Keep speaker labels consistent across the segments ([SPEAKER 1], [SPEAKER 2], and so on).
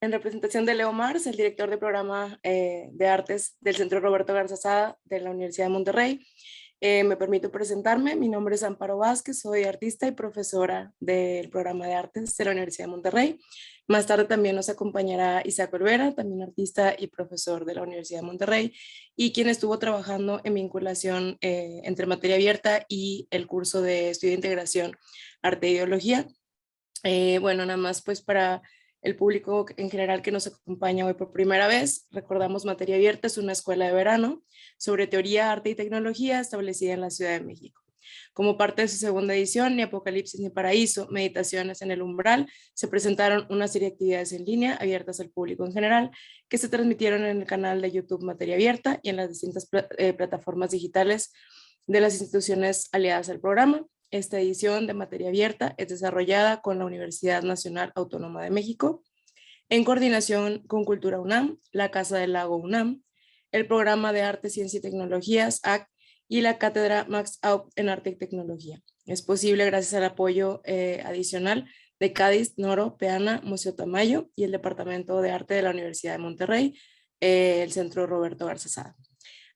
[SPEAKER 1] En representación de Leo Mars, el director de programa de artes del Centro Roberto Garza Sada de la Universidad de Monterrey. Me permito presentarme. Mi nombre es Amparo Vázquez, soy artista y profesora del programa de artes de la Universidad de Monterrey. Más tarde también nos acompañará Isaac Olvera, también artista y profesor de la Universidad de Monterrey, y quien estuvo trabajando en vinculación entre materia abierta y el curso de estudio de integración arte e ideología. Bueno, nada más pues para el público en general que nos acompaña hoy por primera vez, recordamos Materia Abierta es una escuela de verano sobre teoría, arte y tecnología establecida en la Ciudad de México. Como parte de su segunda edición, Ni Apocalipsis ni Paraíso, Meditaciones en el Umbral, se presentaron una serie de actividades en línea abiertas al público en general que se transmitieron en el canal de YouTube Materia Abierta y en las distintas plataformas digitales de las instituciones aliadas al programa. Esta edición de Materia Abierta es desarrollada con la Universidad Nacional Autónoma de México, en coordinación con Cultura UNAM, la Casa del Lago UNAM, el Programa de Arte, Ciencia y Tecnologías, AC, y la Cátedra Max Aub en Arte y Tecnología. Es posible gracias al apoyo adicional de Cádiz, Noro, Peana, Museo Tamayo y el Departamento de Arte de la Universidad de Monterrey, el Centro Roberto Garza Sada.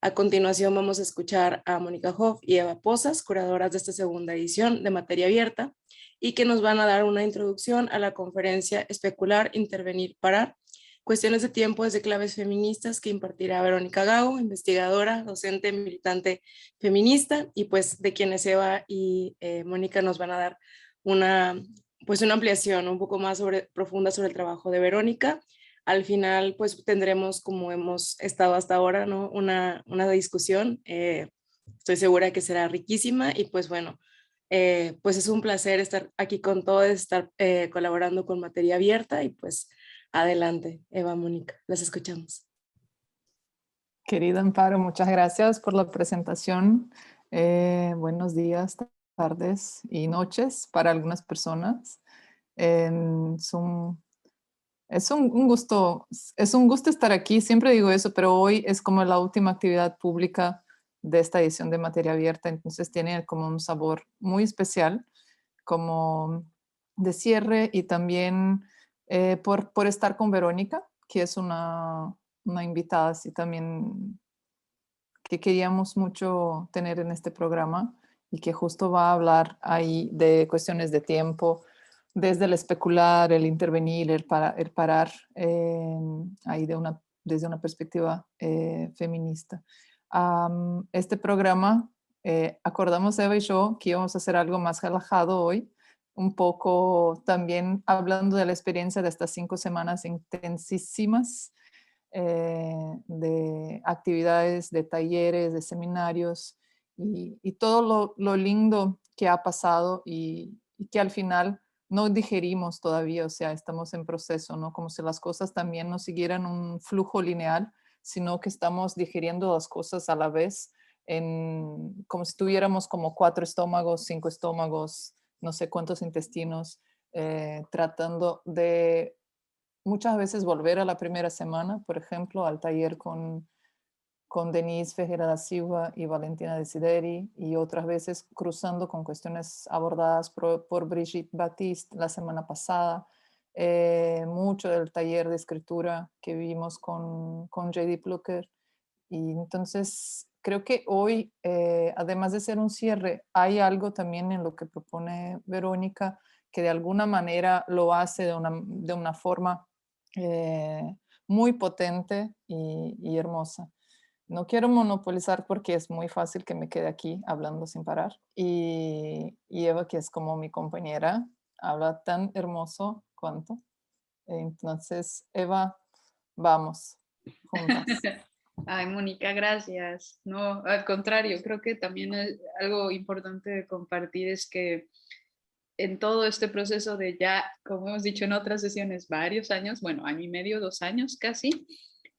[SPEAKER 1] A continuación vamos a escuchar a Mónica Hoff y Eva Pozas, curadoras de esta segunda edición de Materia Abierta, y que nos van a dar una introducción a la conferencia Especular, Intervenir, Parar, cuestiones de tiempo desde claves feministas, que impartirá Verónica Gago, investigadora, docente, militante feminista, y pues de quienes Eva y Mónica nos van a dar una ampliación un poco más profunda sobre el trabajo de Verónica. Al final, pues tendremos, como hemos estado hasta ahora, ¿no? Una discusión. Estoy segura que será riquísima y pues bueno, pues es un placer estar aquí con todos, estar colaborando con Materia Abierta y pues adelante, Eva, Mónica, las escuchamos.
[SPEAKER 2] Querida Amparo, muchas gracias por la presentación. Buenos días, tardes y noches para algunas personas. Es un gusto estar aquí, siempre digo eso, pero hoy es como la última actividad pública de esta edición de Materia Abierta, entonces tiene como un sabor muy especial, como de cierre, y también por estar con Verónica, que es una invitada así también que queríamos mucho tener en este programa y que justo va a hablar ahí de cuestiones de tiempo, desde el especular, el intervenir, el parar, ahí desde una perspectiva feminista. Este programa, acordamos Eva y yo que íbamos a hacer algo más relajado hoy, un poco también hablando de la experiencia de estas 5 semanas intensísimas, de actividades, de talleres, de seminarios y todo lo lindo que ha pasado y que al final no digerimos todavía, o sea, estamos en proceso, ¿no? Como si las cosas también no siguieran un flujo lineal, sino que estamos digiriendo las cosas a la vez, como si tuviéramos como 4 estómagos, 5 estómagos, no sé cuántos intestinos, tratando de muchas veces volver a la primera semana, por ejemplo, al taller con Denise Fejera da Silva y Valentina Desideri, y otras veces cruzando con cuestiones abordadas por Brigitte Baptiste la semana pasada, mucho del taller de escritura que vimos con J.D. Plucker. Y entonces creo que hoy, además de ser un cierre, hay algo también en lo que propone Verónica que de alguna manera lo hace de una forma muy potente y hermosa. No quiero monopolizar porque es muy fácil que me quede aquí hablando sin parar. Y Eva, que es como mi compañera, habla tan hermoso cuanto. Entonces, Eva, vamos, juntas.
[SPEAKER 3] Ay, Mónica, gracias. No, al contrario, creo que también algo importante de compartir es que en todo este proceso de ya, como hemos dicho en otras sesiones, varios años, bueno, año y medio, 2 años casi,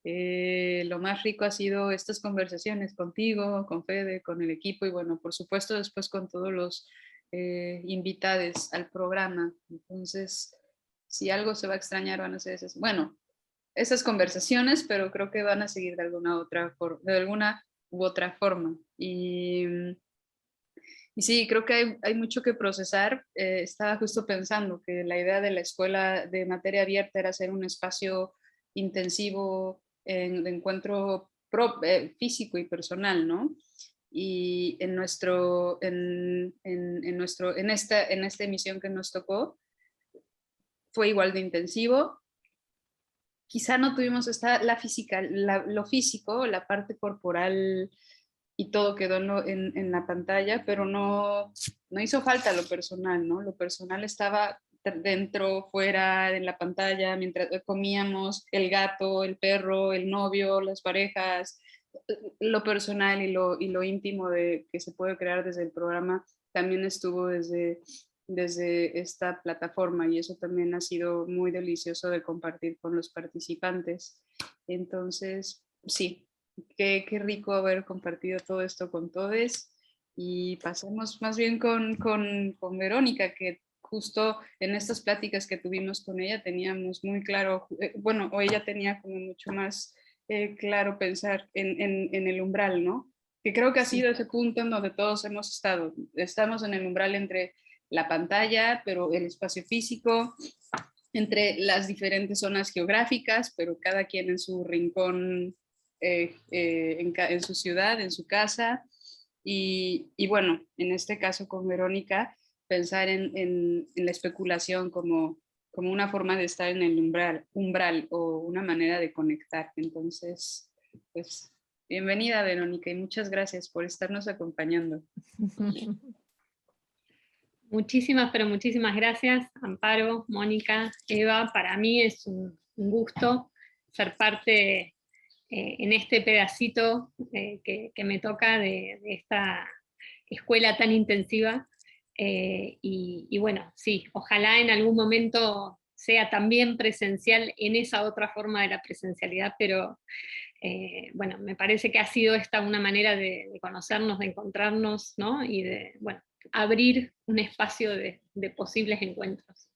[SPEAKER 3] lo más rico ha sido estas conversaciones contigo, con Fede, con el equipo y bueno, por supuesto después con todos los invitados al programa. Entonces, si algo se va a extrañar van a ser esas, bueno, esas conversaciones, pero creo que van a seguir de alguna u otra forma. Y sí, creo que hay mucho que procesar. Estaba justo pensando que la idea de la escuela de materia abierta era ser un espacio intensivo de encuentro físico y personal, ¿no? Y en esta emisión que nos tocó fue igual de intensivo. Quizá no tuvimos la física, lo físico, la parte corporal y todo quedó en la pantalla, pero no hizo falta lo personal, ¿no? Lo personal estaba dentro, fuera, en la pantalla, mientras comíamos, el gato, el perro, el novio, las parejas, lo personal y lo íntimo que se puede crear desde el programa también estuvo desde esta plataforma, y eso también ha sido muy delicioso de compartir con los participantes. Entonces, sí, qué rico haber compartido todo esto con todos, y pasemos más bien con Verónica, que justo en estas pláticas que tuvimos con ella teníamos muy claro, bueno, o ella tenía como mucho más claro pensar en el umbral, ¿no? Que creo que ha sido ese punto en donde todos hemos estado. Estamos en el umbral entre la pantalla, pero el espacio físico, entre las diferentes zonas geográficas, pero cada quien en su rincón, en su ciudad, en su casa. Y bueno, en este caso con Verónica, pensar en la especulación como una forma de estar en el umbral o una manera de conectar. Entonces, pues bienvenida, Verónica, y muchas gracias por estarnos acompañando.
[SPEAKER 4] Muchísimas, pero muchísimas gracias, Amparo, Mónica, Eva. Para mí es un gusto ser parte en este pedacito que me toca de esta escuela tan intensiva. Y bueno, sí, ojalá en algún momento sea también presencial en esa otra forma de la presencialidad, pero bueno, me parece que ha sido esta una manera de conocernos, de encontrarnos, ¿no? Y de, bueno, abrir un espacio de posibles encuentros.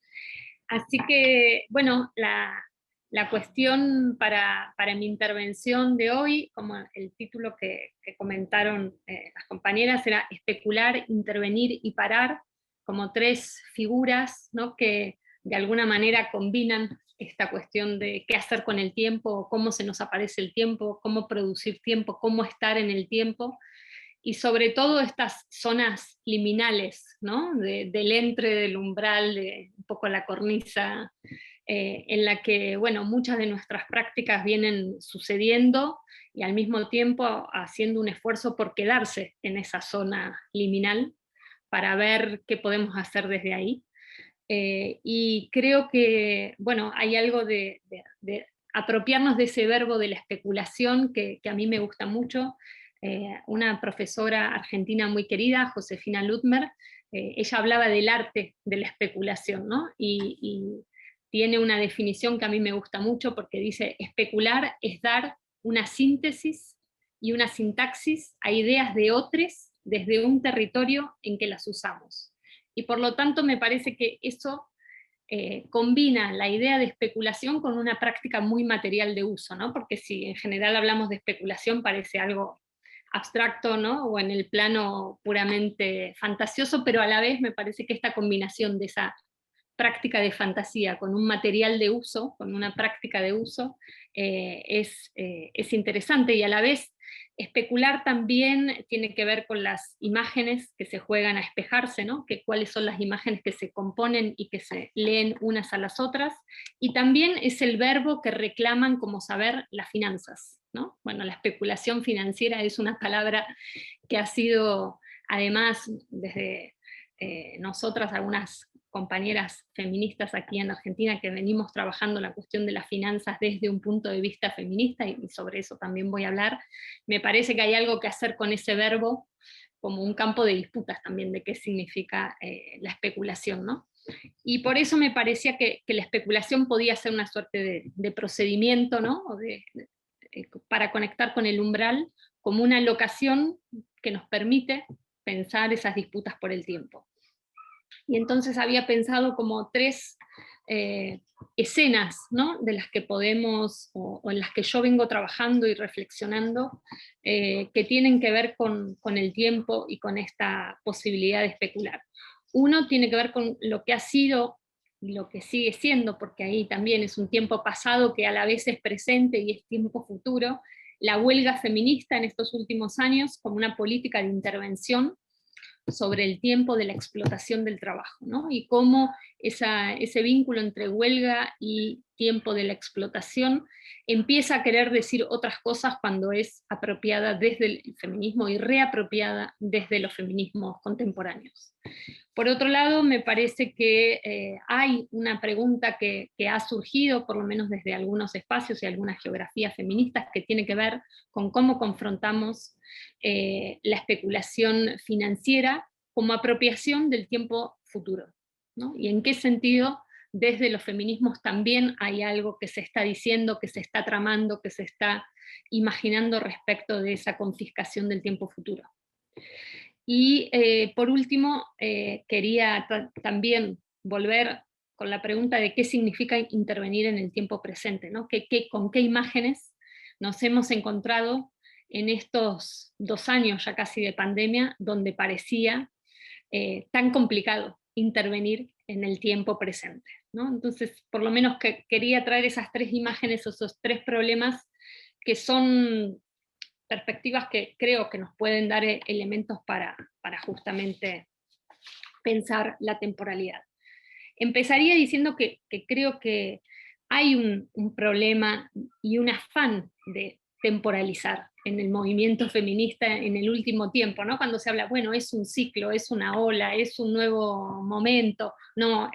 [SPEAKER 4] Así que, bueno, la cuestión para mi intervención de hoy, como el título que comentaron las compañeras, era especular, intervenir y parar, como tres figuras, ¿no? Que de alguna manera combinan esta cuestión de qué hacer con el tiempo, cómo se nos aparece el tiempo, cómo producir tiempo, cómo estar en el tiempo, y sobre todo estas zonas liminales, ¿no? Del entre, del umbral, de un poco la cornisa, en la que, bueno, muchas de nuestras prácticas vienen sucediendo y al mismo tiempo haciendo un esfuerzo por quedarse en esa zona liminal para ver qué podemos hacer desde ahí. Y creo que, bueno, hay algo de apropiarnos de ese verbo de la especulación que a mí me gusta mucho. Una profesora argentina muy querida, Josefina Ludmer, ella hablaba del arte de la especulación, ¿no? Y tiene una definición que a mí me gusta mucho porque dice: especular es dar una síntesis y una sintaxis a ideas de otros desde un territorio en que las usamos. Y por lo tanto me parece que eso combina la idea de especulación con una práctica muy material de uso, ¿no? Porque si en general hablamos de especulación parece algo abstracto, ¿no? O en el plano puramente fantasioso, pero a la vez me parece que esta combinación de esa práctica de fantasía con un material de uso, con una práctica de uso, es interesante, y a la vez especular también tiene que ver con las imágenes que se juegan a espejarse, ¿no? Que cuáles son las imágenes que se componen y que se leen unas a las otras, y también es el verbo que reclaman como saber las finanzas, ¿no? Bueno, la especulación financiera es una palabra que ha sido, además, desde nosotras, algunas compañeras feministas aquí en Argentina, que venimos trabajando la cuestión de las finanzas desde un punto de vista feminista, y sobre eso también voy a hablar. Me parece que hay algo que hacer con ese verbo como un campo de disputas también de qué significa la especulación, ¿no? Y por eso me parecía que la especulación podía ser una suerte de procedimiento, ¿no? Para conectar con el umbral, como una locación que nos permite pensar esas disputas por el tiempo. Y entonces había pensado como tres escenas, ¿no? De las que podemos, o en las que yo vengo trabajando y reflexionando, que tienen que ver con el tiempo y con esta posibilidad de especular. Uno tiene que ver con lo que ha sido y lo que sigue siendo, porque ahí también es un tiempo pasado que a la vez es presente y es tiempo futuro, la huelga feminista en estos últimos años como una política de intervención sobre el tiempo de la explotación del trabajo, ¿no? Y cómo ese vínculo entre huelga y tiempo de la explotación empieza a querer decir otras cosas cuando es apropiada desde el feminismo y reapropiada desde los feminismos contemporáneos. Por otro lado, me parece que hay una pregunta que ha surgido, por lo menos desde algunos espacios y algunas geografías feministas, que tiene que ver con cómo confrontamos la especulación financiera como apropiación del tiempo futuro, ¿no? Y en qué sentido desde los feminismos también hay algo que se está diciendo, que se está tramando, que se está imaginando respecto de esa confiscación del tiempo futuro. Y por último, quería también volver con la pregunta de qué significa intervenir en el tiempo presente, ¿no? ¿Con qué imágenes nos hemos encontrado en estos 2 años ya casi de pandemia, donde parecía tan complicado intervenir en el tiempo presente, ¿no? Entonces, por lo menos quería traer esas 3 imágenes, esos 3 problemas que son perspectivas que creo que nos pueden dar elementos para justamente pensar la temporalidad. Empezaría diciendo que creo que hay un problema y un afán de temporalizar en el movimiento feminista en el último tiempo, ¿no? Cuando se habla, bueno, es un ciclo, es una ola, es un nuevo momento, no,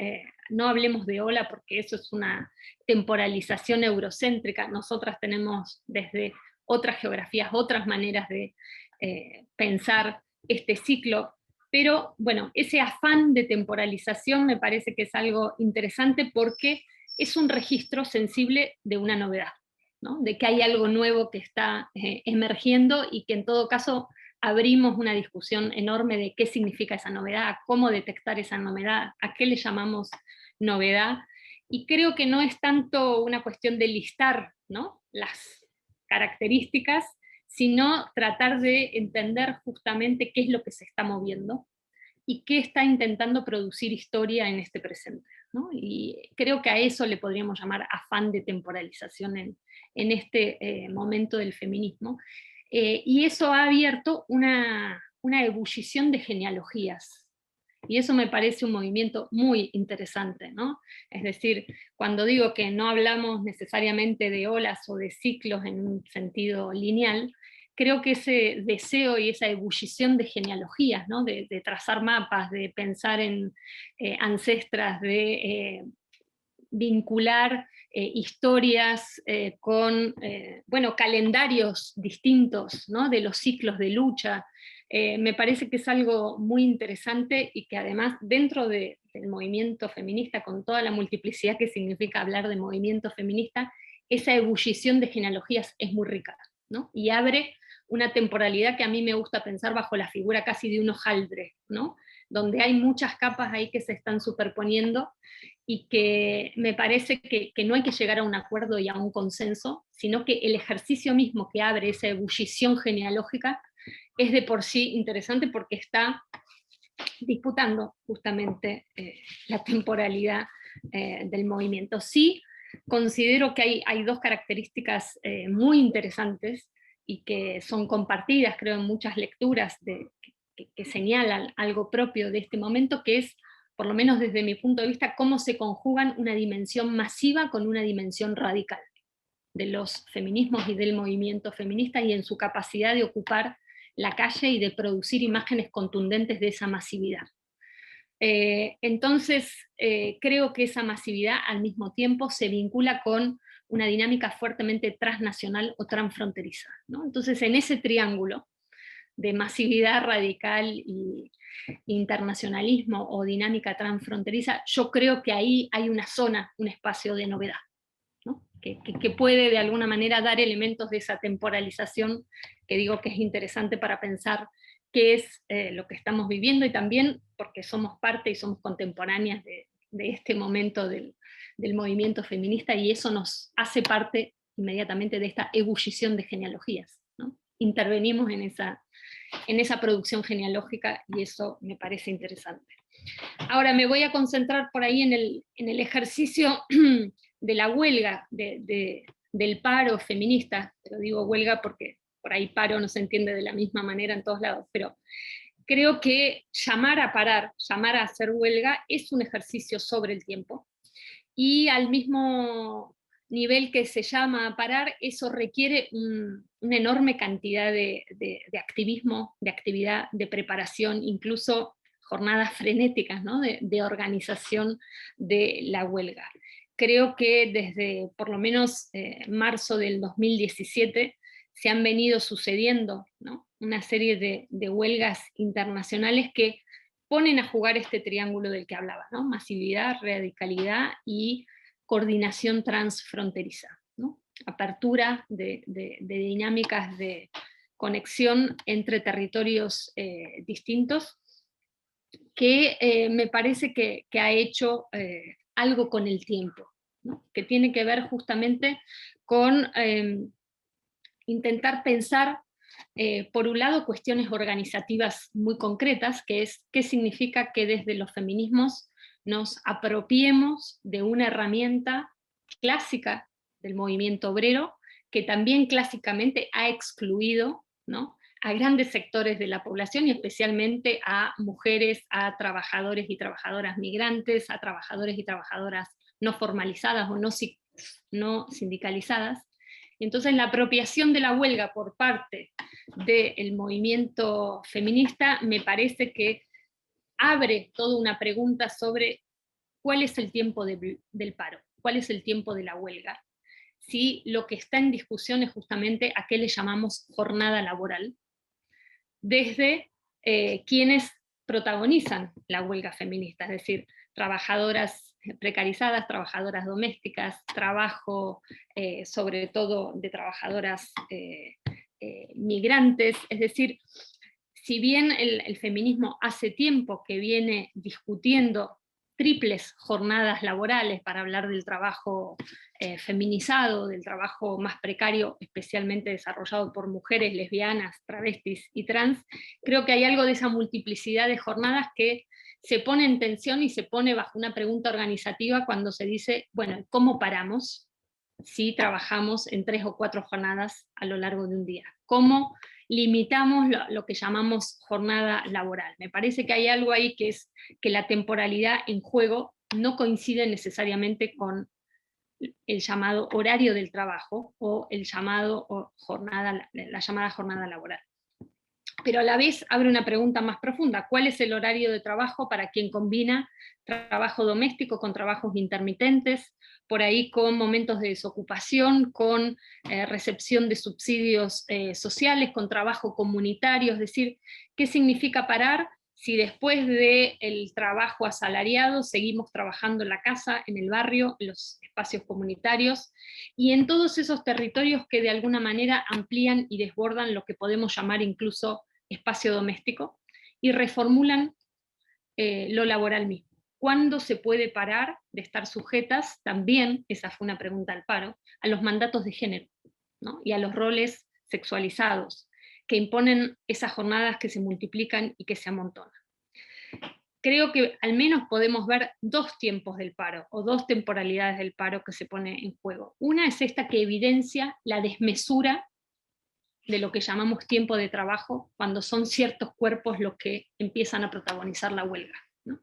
[SPEAKER 4] no hablemos de ola porque eso es una temporalización eurocéntrica. Nosotras tenemos desde otras geografías, otras maneras de pensar este ciclo, pero bueno, ese afán de temporalización me parece que es algo interesante porque es un registro sensible de una novedad, ¿no? De que hay algo nuevo que está emergiendo y que en todo caso abrimos una discusión enorme de qué significa esa novedad, cómo detectar esa novedad, a qué le llamamos novedad, y creo que no es tanto una cuestión de listar, ¿no?, las características, sino tratar de entender justamente qué es lo que se está moviendo y qué está intentando producir historia en este presente, ¿no? Y creo que a eso le podríamos llamar afán de temporalización en este momento del feminismo. Y eso ha abierto una ebullición de genealogías. Y eso me parece un movimiento muy interesante, ¿no? Es decir, cuando digo que no hablamos necesariamente de olas o de ciclos en un sentido lineal, creo que ese deseo y esa ebullición de genealogías, ¿no? de trazar mapas, de pensar en ancestras, de vincular historias con bueno, calendarios distintos, ¿no?, de los ciclos de lucha, me parece que es algo muy interesante y que además dentro del movimiento feminista, con toda la multiplicidad que significa hablar de movimiento feminista, esa ebullición de genealogías es muy rica, ¿no? Y abre una temporalidad que a mí me gusta pensar bajo la figura casi de un hojaldre, ¿no?, donde hay muchas capas ahí que se están superponiendo y que me parece que no hay que llegar a un acuerdo y a un consenso, sino que el ejercicio mismo que abre esa ebullición genealógica es de por sí interesante porque está disputando justamente la temporalidad del movimiento. Sí, considero que hay 2 características muy interesantes y que son compartidas, creo, en muchas lecturas que señalan algo propio de este momento, que es, por lo menos desde mi punto de vista, cómo se conjugan una dimensión masiva con una dimensión radical de los feminismos y del movimiento feminista y en su capacidad de ocupar la calle y de producir imágenes contundentes de esa masividad. Entonces, creo que esa masividad al mismo tiempo se vincula con una dinámica fuertemente transnacional o transfronteriza, ¿no? Entonces, en ese triángulo de masividad radical y internacionalismo o dinámica transfronteriza, yo creo que ahí hay una zona, un espacio de novedad, ¿no?, que puede de alguna manera dar elementos de esa temporalización que digo que es interesante para pensar qué es lo que estamos viviendo, y también porque somos parte y somos contemporáneas de de este momento del movimiento feminista, y eso nos hace parte inmediatamente de esta ebullición de genealogías, ¿no? Intervenimos en esa producción genealógica, y eso me parece interesante. Ahora me voy a concentrar por ahí en el ejercicio de la huelga, del paro feminista, pero digo huelga porque por ahí paro no se entiende de la misma manera en todos lados, pero creo que llamar a parar, llamar a hacer huelga, es un ejercicio sobre el tiempo, y al mismo nivel que se llama a parar, eso requiere una enorme cantidad de activismo, de actividad, de preparación, incluso jornadas frenéticas, ¿no? de organización de la huelga. Creo que desde por lo menos marzo del 2017 se han venido sucediendo, ¿no? Una serie de huelgas internacionales que ponen a jugar este triángulo del que hablaba, ¿no? Masividad, radicalidad y coordinación transfronteriza, ¿no? Apertura de dinámicas de conexión entre territorios distintos, que me parece que ha hecho algo con el tiempo, ¿no? Que tiene que ver justamente con intentar pensar, por un lado, cuestiones organizativas muy concretas, que es qué significa que desde los feminismos nos apropiemos de una herramienta clásica del movimiento obrero, que también clásicamente ha excluido, ¿no?, a grandes sectores de la población, y especialmente a mujeres, a trabajadores y trabajadoras migrantes, a trabajadores y trabajadoras no formalizadas o no sindicalizadas. Entonces la apropiación de la huelga por parte del movimiento feminista me parece que abre toda una pregunta sobre cuál es el tiempo del paro, cuál es el tiempo de la huelga, si lo que está en discusión es justamente a qué le llamamos jornada laboral, desde quienes protagonizan la huelga feminista, es decir, trabajadoras precarizadas, trabajadoras domésticas, trabajo sobre todo de trabajadoras migrantes. Es decir, si bien el feminismo hace tiempo que viene discutiendo triples jornadas laborales para hablar del trabajo feminizado, del trabajo más precario, especialmente desarrollado por mujeres lesbianas, travestis y trans, creo que hay algo de esa multiplicidad de jornadas que se pone en tensión y se pone bajo una pregunta organizativa cuando se dice, bueno, ¿cómo paramos si trabajamos en 3 o 4 jornadas a lo largo de un día? ¿Cómo limitamos lo que llamamos jornada laboral? Me parece que hay algo ahí que es que la temporalidad en juego no coincide necesariamente con el llamado horario del trabajo o el llamado la llamada jornada laboral. Pero a la vez abre una pregunta más profunda: ¿cuál es el horario de trabajo para quien combina trabajo doméstico con trabajos intermitentes, por ahí con momentos de desocupación, con recepción de subsidios sociales, con trabajo comunitario? Es decir, ¿qué significa parar si después del trabajo asalariado seguimos trabajando en la casa, en el barrio, en los espacios comunitarios, y en todos esos territorios que de alguna manera amplían y desbordan lo que podemos llamar incluso espacio doméstico, y reformulan lo laboral mismo? ¿Cuándo se puede parar de estar sujetas, también, esa fue una pregunta al paro, a los mandatos de género, ¿no?, y a los roles sexualizados que imponen esas jornadas que se multiplican y que se amontonan? Creo que al menos podemos ver 2 tiempos del paro, o 2 temporalidades del paro que se pone en juego. Una es esta que evidencia la desmesura de lo que llamamos tiempo de trabajo, cuando son ciertos cuerpos los que empiezan a protagonizar la huelga, ¿no?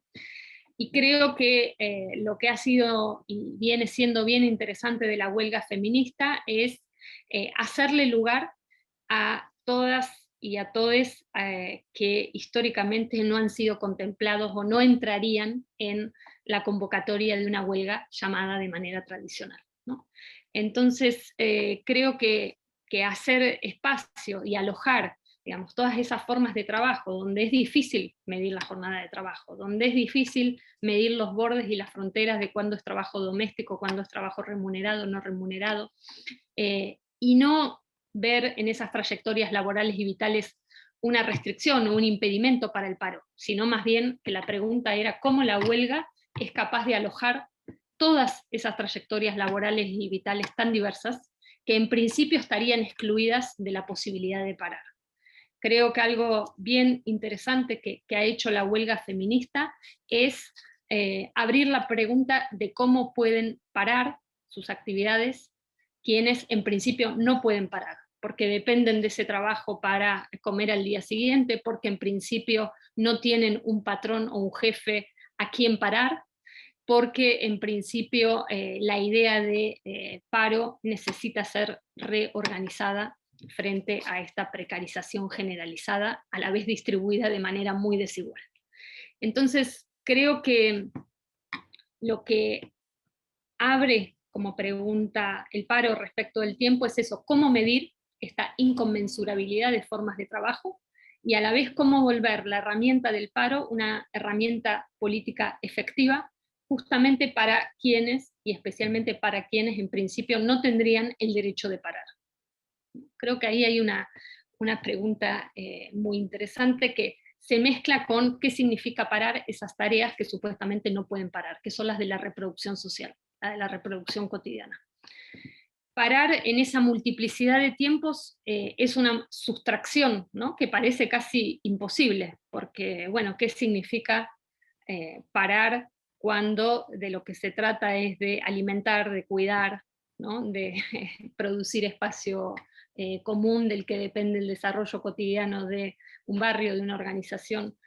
[SPEAKER 4] Y creo que lo que ha sido y viene siendo bien interesante de la huelga feminista es hacerle lugar a todas y a todes que históricamente no han sido contemplados o no entrarían en la convocatoria de una huelga llamada de manera tradicional, ¿no? Entonces, creo que hacer espacio y alojar, digamos, todas esas formas de trabajo donde es difícil medir la jornada de trabajo, donde es difícil medir los bordes y las fronteras de cuándo es trabajo doméstico, cuándo es trabajo remunerado, no remunerado, y no ver en esas trayectorias laborales y vitales una restricción o un impedimento para el paro, sino más bien que la pregunta era cómo la huelga es capaz de alojar todas esas trayectorias laborales y vitales tan diversas que en principio estarían excluidas de la posibilidad de parar. Creo que algo bien interesante que ha hecho la huelga feminista es abrir la pregunta de cómo pueden parar sus actividades quienes en principio no pueden parar, porque dependen de ese trabajo para comer al día siguiente, porque en principio no tienen un patrón o un jefe a quien parar, porque en principio la idea de paro necesita ser reorganizada frente a esta precarización generalizada, a la vez distribuida de manera muy desigual. Entonces, creo que lo que abre como pregunta el paro respecto del tiempo es eso, cómo medir esta inconmensurabilidad de formas de trabajo y a la vez cómo volver la herramienta del paro una herramienta política efectiva, justamente para quienes, y especialmente para quienes en principio no tendrían el derecho de parar. Creo que ahí hay una pregunta muy interesante que se mezcla con qué significa parar esas tareas que supuestamente no pueden parar, que son las de la reproducción social, la de la reproducción cotidiana. Parar en esa multiplicidad de tiempos es una sustracción, ¿no? Que parece casi imposible, porque, bueno, ¿qué significa parar cuando de lo que se trata es de alimentar, de cuidar, ¿no? De producir espacio común del que depende el desarrollo cotidiano de un barrio, de una organización?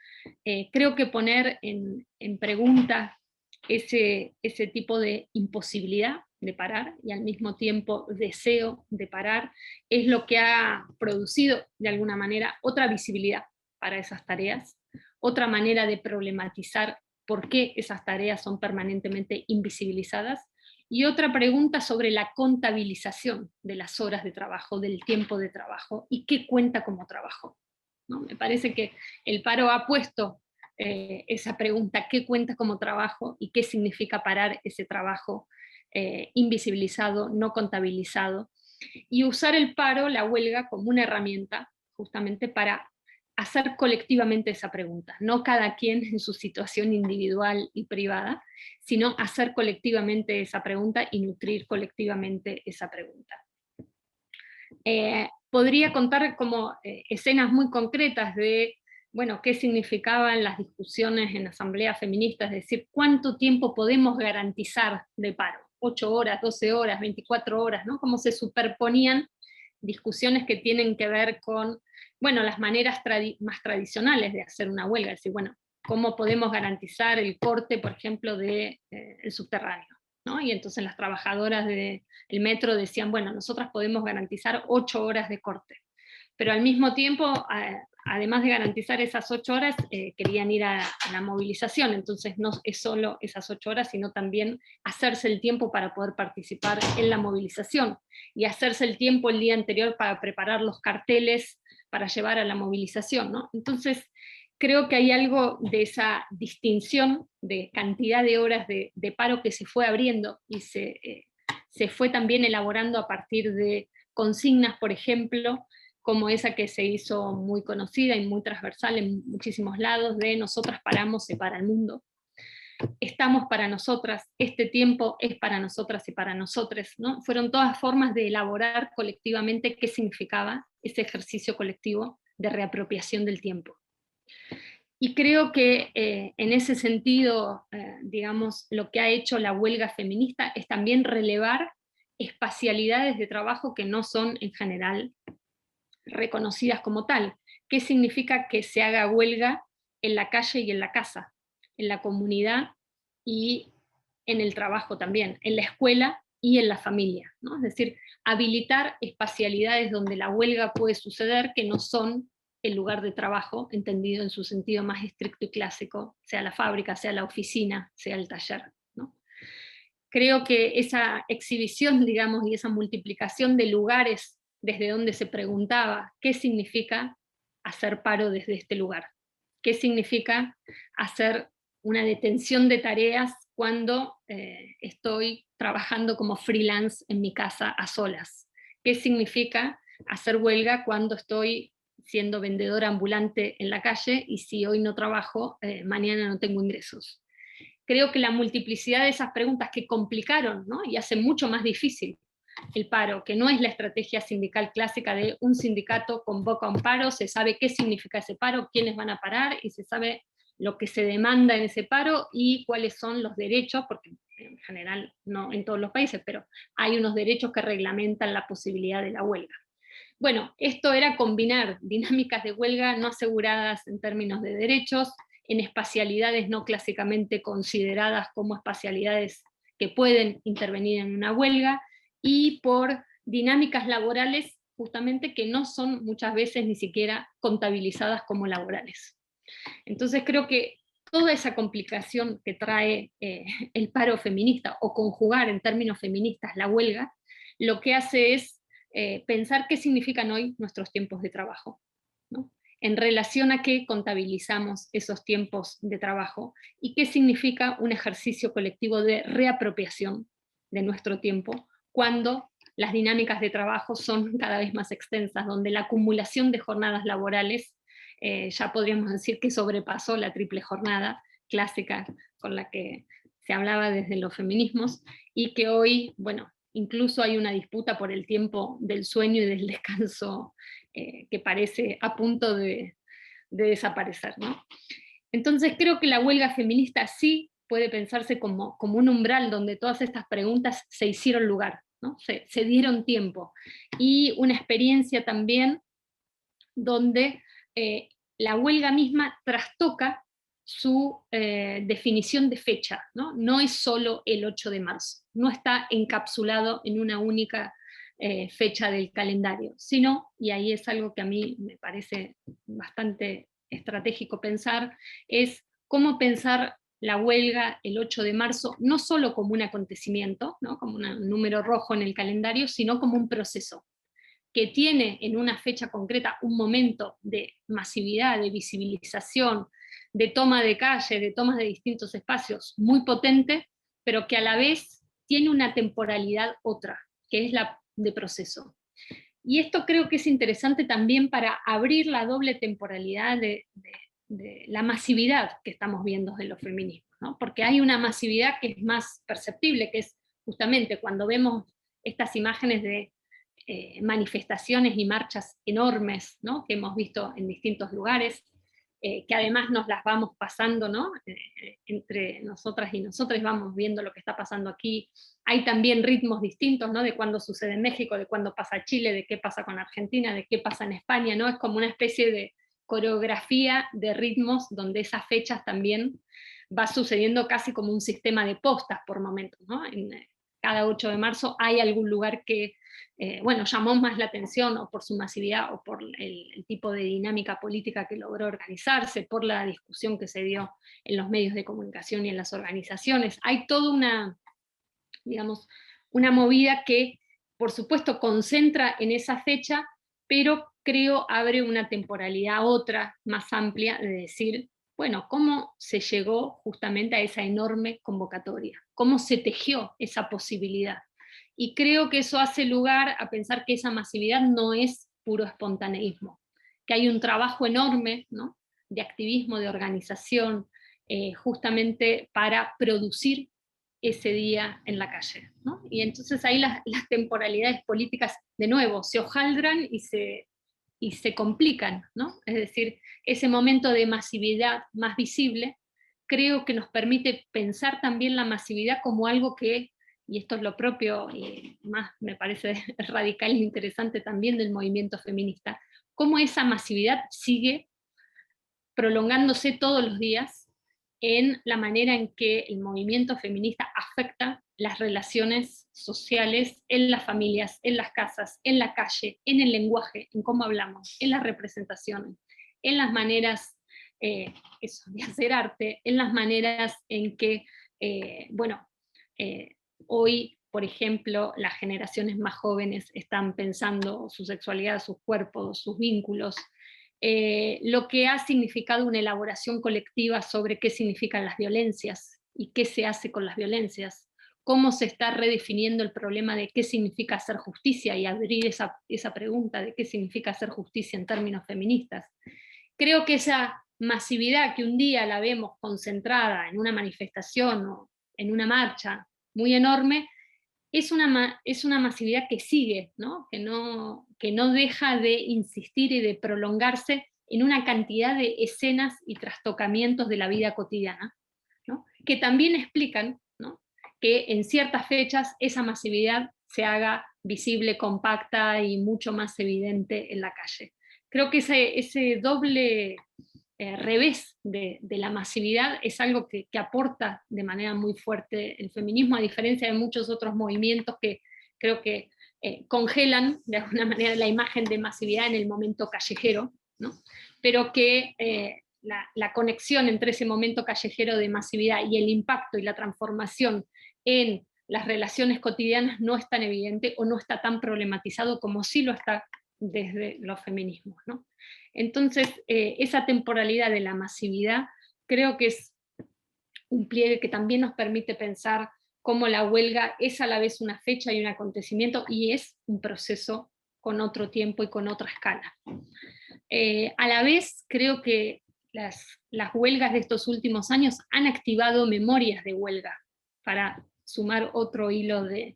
[SPEAKER 4] Creo que poner en pregunta ese tipo de imposibilidad de parar y al mismo tiempo deseo de parar es lo que ha producido de alguna manera otra visibilidad para esas tareas, otra manera de problematizar por qué esas tareas son permanentemente invisibilizadas, y otra pregunta sobre la contabilización de las horas de trabajo, del tiempo de trabajo, y qué cuenta como trabajo, ¿no? Me parece que el paro ha puesto esa pregunta, ¿qué cuenta como trabajo y qué significa parar ese trabajo invisibilizado, no contabilizado? Y usar el paro, la huelga, como una herramienta justamente para hacer colectivamente esa pregunta, no cada quien en su situación individual y privada, sino hacer colectivamente esa pregunta y nutrir colectivamente esa pregunta. Podría contar como escenas muy concretas de, bueno, qué significaban las discusiones en asambleas feministas, es decir, cuánto tiempo podemos garantizar de paro, 8 horas, 12 horas, 24 horas, ¿no? Cómo se superponían discusiones que tienen que ver con, bueno, las maneras más tradicionales de hacer una huelga, es decir, bueno, cómo podemos garantizar el corte, por ejemplo, del subterráneo, ¿no? Y entonces las trabajadoras del metro decían, bueno, nosotras podemos garantizar 8 horas de corte, pero al mismo tiempo, además de garantizar esas 8 horas, querían ir a la movilización, entonces no es solo esas 8 horas, sino también hacerse el tiempo para poder participar en la movilización, y hacerse el tiempo el día anterior para preparar los carteles para llevar a la movilización, ¿no? Entonces, creo que hay algo de esa distinción de cantidad de horas de paro que se fue abriendo y se fue también elaborando a partir de consignas, por ejemplo, como esa que se hizo muy conocida y muy transversal en muchísimos lados, de nosotras paramos, se para el mundo. Estamos para nosotras, este tiempo es para nosotras y para nosotres, ¿no? Fueron todas formas de elaborar colectivamente qué significaba ese ejercicio colectivo de reapropiación del tiempo. Y creo que en ese sentido, digamos, lo que ha hecho la huelga feminista es también relevar espacialidades de trabajo que no son en general reconocidas como tal. ¿Qué significa que se haga huelga en la calle y en la casa, en la comunidad y en el trabajo también, en la escuela y en la familia, ¿no? Es decir, habilitar espacialidades donde la huelga puede suceder que no son el lugar de trabajo, entendido en su sentido más estricto y clásico, sea la fábrica, sea la oficina, sea el taller, ¿no? Creo que esa exhibición, digamos, y esa multiplicación de lugares desde donde se preguntaba qué significa hacer paro desde este lugar, qué significa hacer una detención de tareas cuando estoy trabajando como freelance en mi casa a solas, qué significa hacer huelga cuando estoy siendo vendedora ambulante en la calle y si hoy no trabajo, mañana no tengo ingresos. creo que la multiplicidad de esas preguntas que complicaron, ¿no? Y hacen mucho más difícil el paro, que no es la estrategia sindical clásica de un sindicato convoca un paro, se sabe qué significa ese paro, quiénes van a parar, y se sabe lo que se demanda en ese paro y cuáles son los derechos, porque en general no en todos los países, pero hay unos derechos que reglamentan la posibilidad de la huelga. Bueno, esto era combinar dinámicas de huelga no aseguradas en términos de derechos, en espacialidades no clásicamente consideradas como espacialidades que pueden intervenir en una huelga, y por dinámicas laborales justamente que no son muchas veces ni siquiera contabilizadas como laborales. Entonces creo que toda esa complicación que trae el paro feminista, o conjugar en términos feministas la huelga, lo que hace es pensar qué significan hoy nuestros tiempos de trabajo, ¿no? En relación a qué contabilizamos esos tiempos de trabajo, y qué significa un ejercicio colectivo de reapropiación de nuestro tiempo, cuando las dinámicas de trabajo son cada vez más extensas, donde la acumulación de jornadas laborales ya podríamos decir que sobrepasó la triple jornada clásica con la que se hablaba desde los feminismos, y que hoy, bueno, incluso hay una disputa por el tiempo del sueño y del descanso que parece a punto de desaparecer, ¿no? Entonces creo que la huelga feminista sí puede pensarse como un umbral donde todas estas preguntas se hicieron lugar, ¿no? Se dieron tiempo, y una experiencia también donde la huelga misma trastoca su definición de fecha, ¿no? No es solo el 8 de marzo, no está encapsulado en una única fecha del calendario, sino, y ahí es algo que a mí me parece bastante estratégico pensar, es cómo pensar la huelga el 8 de marzo, no solo como un acontecimiento, ¿no? Como un número rojo en el calendario, sino como un proceso que tiene en una fecha concreta un momento de masividad, de visibilización, de toma de calle, de tomas de distintos espacios muy potente, pero que a la vez tiene una temporalidad otra, que es la de proceso. Y esto creo que es interesante también para abrir la doble temporalidad de la masividad que estamos viendo de los feminismos, ¿no? Porque hay una masividad que es más perceptible, que es justamente cuando vemos estas imágenes de manifestaciones y marchas enormes, ¿no? Que hemos visto en distintos lugares, que además nos las vamos pasando, ¿no? Entre nosotras y nosotros vamos viendo lo que está pasando aquí. Hay también ritmos distintos, ¿no? De cuándo sucede en México, de cuándo pasa Chile, de qué pasa con Argentina, de qué pasa en España, ¿no? Es como una especie de coreografía de ritmos donde esas fechas también va sucediendo casi como un sistema de postas por momentos, ¿no? En cada 8 de marzo hay algún lugar que bueno, llamó más la atención, o por su masividad, o por el tipo de dinámica política que logró organizarse, por la discusión que se dio en los medios de comunicación y en las organizaciones. Hay toda una, digamos, una movida que, por supuesto, concentra en esa fecha, pero creo abre una temporalidad otra, más amplia, de decir, bueno, ¿cómo se llegó justamente a esa enorme convocatoria? ¿Cómo se tejió esa posibilidad? Y creo que eso hace lugar a pensar que esa masividad no es puro espontaneísmo, que hay un trabajo enorme, ¿no? De activismo, de organización, justamente para producir ese día en la calle, ¿no? Y entonces ahí las temporalidades políticas de nuevo se hojaldran y se complican, ¿no? Es decir, ese momento de masividad más visible creo que nos permite pensar también la masividad como algo que, y esto es lo propio y más me parece radical e interesante también del movimiento feminista, cómo esa masividad sigue prolongándose todos los días en la manera en que el movimiento feminista afecta las relaciones sociales en las familias, en las casas, en la calle, en el lenguaje, en cómo hablamos, en las representaciones, en las maneras de hacer arte, en las maneras en que, bueno, hoy, por ejemplo, las generaciones más jóvenes están pensando su sexualidad, sus cuerpos, sus vínculos, lo que ha significado una elaboración colectiva sobre qué significan las violencias y qué se hace con las violencias, cómo se está redefiniendo el problema de qué significa hacer justicia y abrir esa pregunta de qué significa hacer justicia en términos feministas. Creo que esa masividad que un día la vemos concentrada en una manifestación o en una marcha muy enorme, es una masividad que sigue, ¿no? Que no deja de insistir y de prolongarse en una cantidad de escenas y trastocamientos de la vida cotidiana, ¿no? Que también explican, ¿no?, que en ciertas fechas esa masividad se haga visible, compacta y mucho más evidente en la calle. Creo que ese doble revés de la masividad es algo que aporta de manera muy fuerte el feminismo, a diferencia de muchos otros movimientos que creo que congelan de alguna manera la imagen de masividad en el momento callejero, ¿no? Pero que la conexión entre ese momento callejero de masividad y el impacto y la transformación en las relaciones cotidianas no es tan evidente o no está tan problematizado como sí lo está desde los feminismos, ¿no? Entonces, esa temporalidad de la masividad creo que es un pliegue que también nos permite pensar cómo la huelga es a la vez una fecha y un acontecimiento, y es un proceso con otro tiempo y con otra escala. A la vez, creo que las huelgas de estos últimos años han activado memorias de huelga, para sumar otro hilo de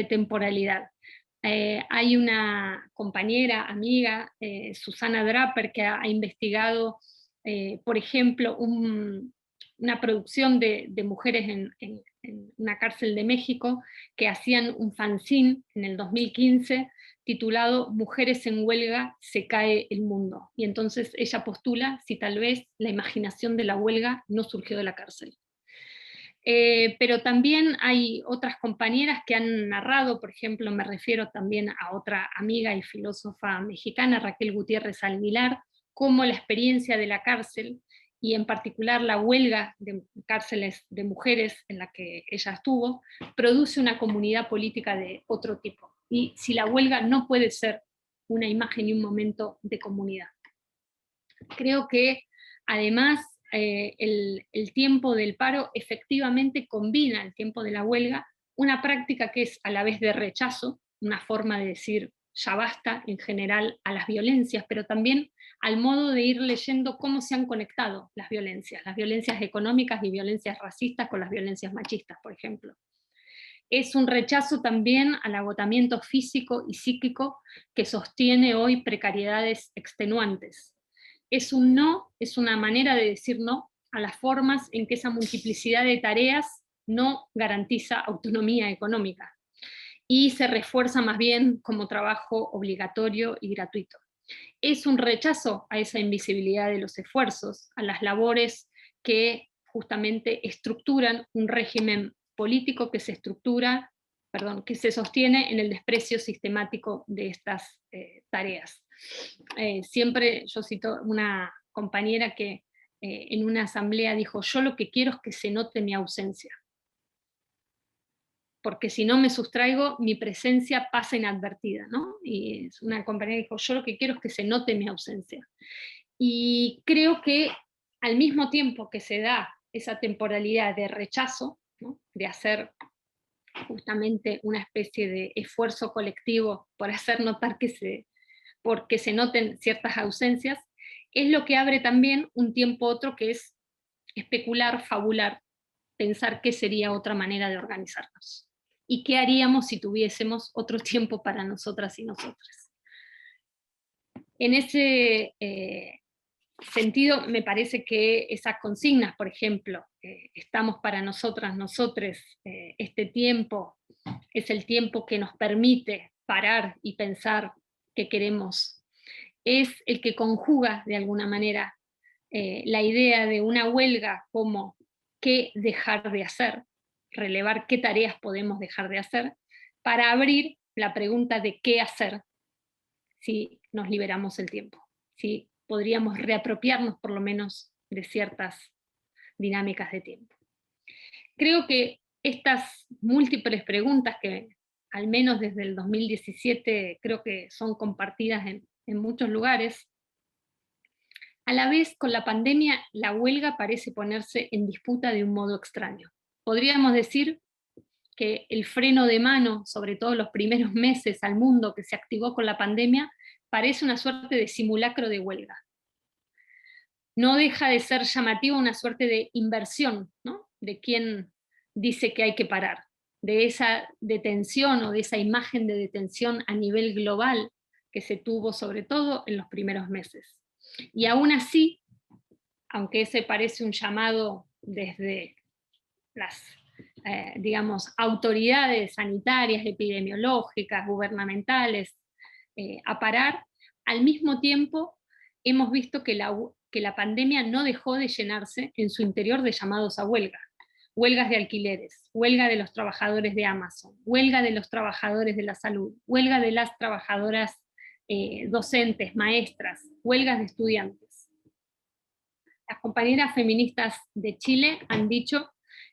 [SPEAKER 4] temporalidad. Hay una compañera, amiga, Susana Draper, que ha investigado, por ejemplo, una producción de mujeres en una cárcel de México, que hacían un fanzine en el 2015 titulado Mujeres en huelga, se cae el mundo. Y entonces ella postula si tal vez la imaginación de la huelga no surgió de la cárcel. Pero también hay otras compañeras que han narrado, por ejemplo, me refiero también a otra amiga y filósofa mexicana, Raquel Gutiérrez Aguilar, cómo la experiencia de la cárcel, y en particular la huelga de cárceles de mujeres en la que ella estuvo, produce una comunidad política de otro tipo. Y si la huelga no puede ser una imagen y un momento de comunidad. Creo que además el tiempo del paro efectivamente combina el tiempo de la huelga, una práctica que es a la vez de rechazo, una forma de decir ya basta en general a las violencias, pero también al modo de ir leyendo cómo se han conectado las violencias económicas y violencias racistas con las violencias machistas, por ejemplo. Es un rechazo también al agotamiento físico y psíquico que sostiene hoy precariedades extenuantes. Es un no, es una manera de decir no a las formas en que esa multiplicidad de tareas no garantiza autonomía económica y se refuerza más bien como trabajo obligatorio y gratuito. Es un rechazo a esa invisibilidad de los esfuerzos, a las labores que justamente estructuran un régimen político que se sostiene en el desprecio sistemático de estas tareas. Siempre yo cito una compañera que en una asamblea dijo: yo lo que quiero es que se note mi ausencia, porque si no me sustraigo, mi presencia pasa inadvertida, ¿no? Y es una compañera que dijo: yo lo que quiero es que se note mi ausencia. Y creo que al mismo tiempo que se da esa temporalidad de rechazo, ¿no?, de hacer justamente una especie de esfuerzo colectivo por hacer notar porque se noten ciertas ausencias, es lo que abre también un tiempo otro que es especular, fabular, pensar qué sería otra manera de organizarnos y qué haríamos si tuviésemos otro tiempo para nosotras y nosotros. En ese sentido, me parece que esas consignas, por ejemplo, estamos para nosotras, nosotres, este tiempo es el tiempo que nos permite parar y pensar qué queremos, es el que conjuga de alguna manera la idea de una huelga como qué dejar de hacer, relevar qué tareas podemos dejar de hacer, para abrir la pregunta de qué hacer si nos liberamos el tiempo, si podríamos reapropiarnos por lo menos de ciertas dinámicas de tiempo. Creo que estas múltiples preguntas que al menos desde el 2017 creo que son compartidas en muchos lugares, a la vez con la pandemia la huelga parece ponerse en disputa de un modo extraño. Podríamos decir que el freno de mano, sobre todo los primeros meses al mundo que se activó con la pandemia, parece una suerte de simulacro de huelga. no deja de ser llamativo una suerte de inversión, ¿no? De quien dice que hay que parar, de esa detención o de esa imagen de detención a nivel global que se tuvo sobre todo en los primeros meses. Y aún así, aunque ese parece un llamado desde las, digamos, autoridades sanitarias, epidemiológicas, gubernamentales, a parar, al mismo tiempo hemos visto que la pandemia no dejó de llenarse en su interior de llamados a huelga. Huelgas de alquileres, huelga de los trabajadores de Amazon, huelga de los trabajadores de la salud, huelga de las trabajadoras docentes, maestras, huelgas de estudiantes. Las compañeras feministas de Chile han dicho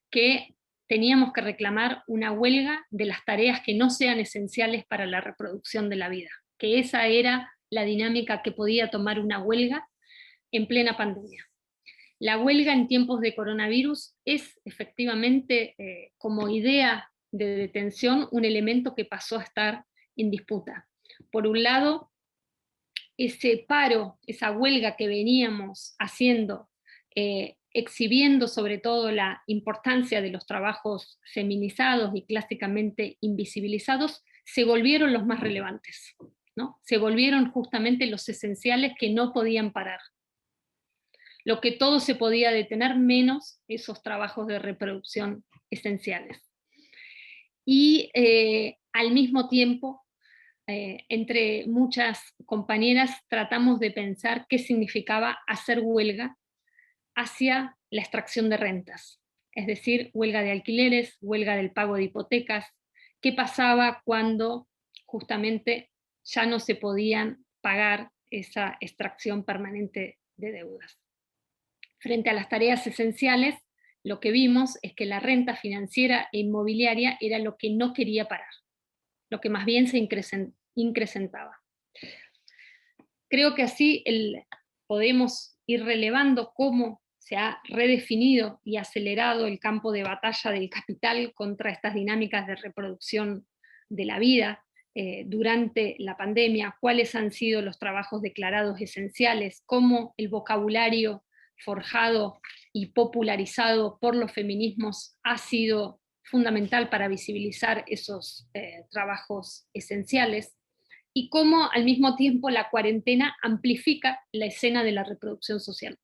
[SPEAKER 4] que teníamos que reclamar una huelga de las tareas que no sean esenciales para la reproducción de la vida, que esa era la dinámica que podía tomar una huelga en plena pandemia. La huelga en tiempos de coronavirus es efectivamente, como idea de detención, un elemento que pasó a estar en disputa. Por un lado, ese paro, esa huelga que veníamos haciendo, exhibiendo sobre todo la importancia de los trabajos feminizados y clásicamente invisibilizados, se volvieron los más relevantes, ¿no? Se volvieron justamente los esenciales que no podían parar. Lo que todo se podía detener, menos esos trabajos de reproducción esenciales. Y al mismo tiempo, entre muchas compañeras tratamos de pensar qué significaba hacer huelga hacia la extracción de rentas, es decir, huelga de alquileres, huelga del pago de hipotecas, qué pasaba cuando justamente ya no se podían pagar esa extracción permanente de deudas. Frente a las tareas esenciales, lo que vimos es que la renta financiera e inmobiliaria era lo que no quería parar, lo que más bien se incrementaba. Creo que así podemos ir relevando cómo se ha redefinido y acelerado el campo de batalla del capital contra estas dinámicas de reproducción de la vida durante la pandemia, cuáles han sido los trabajos declarados esenciales, cómo el vocabulario forjado y popularizado por los feminismos ha sido fundamental para visibilizar esos trabajos esenciales, y cómo al mismo tiempo la cuarentena amplifica la escena de la reproducción social.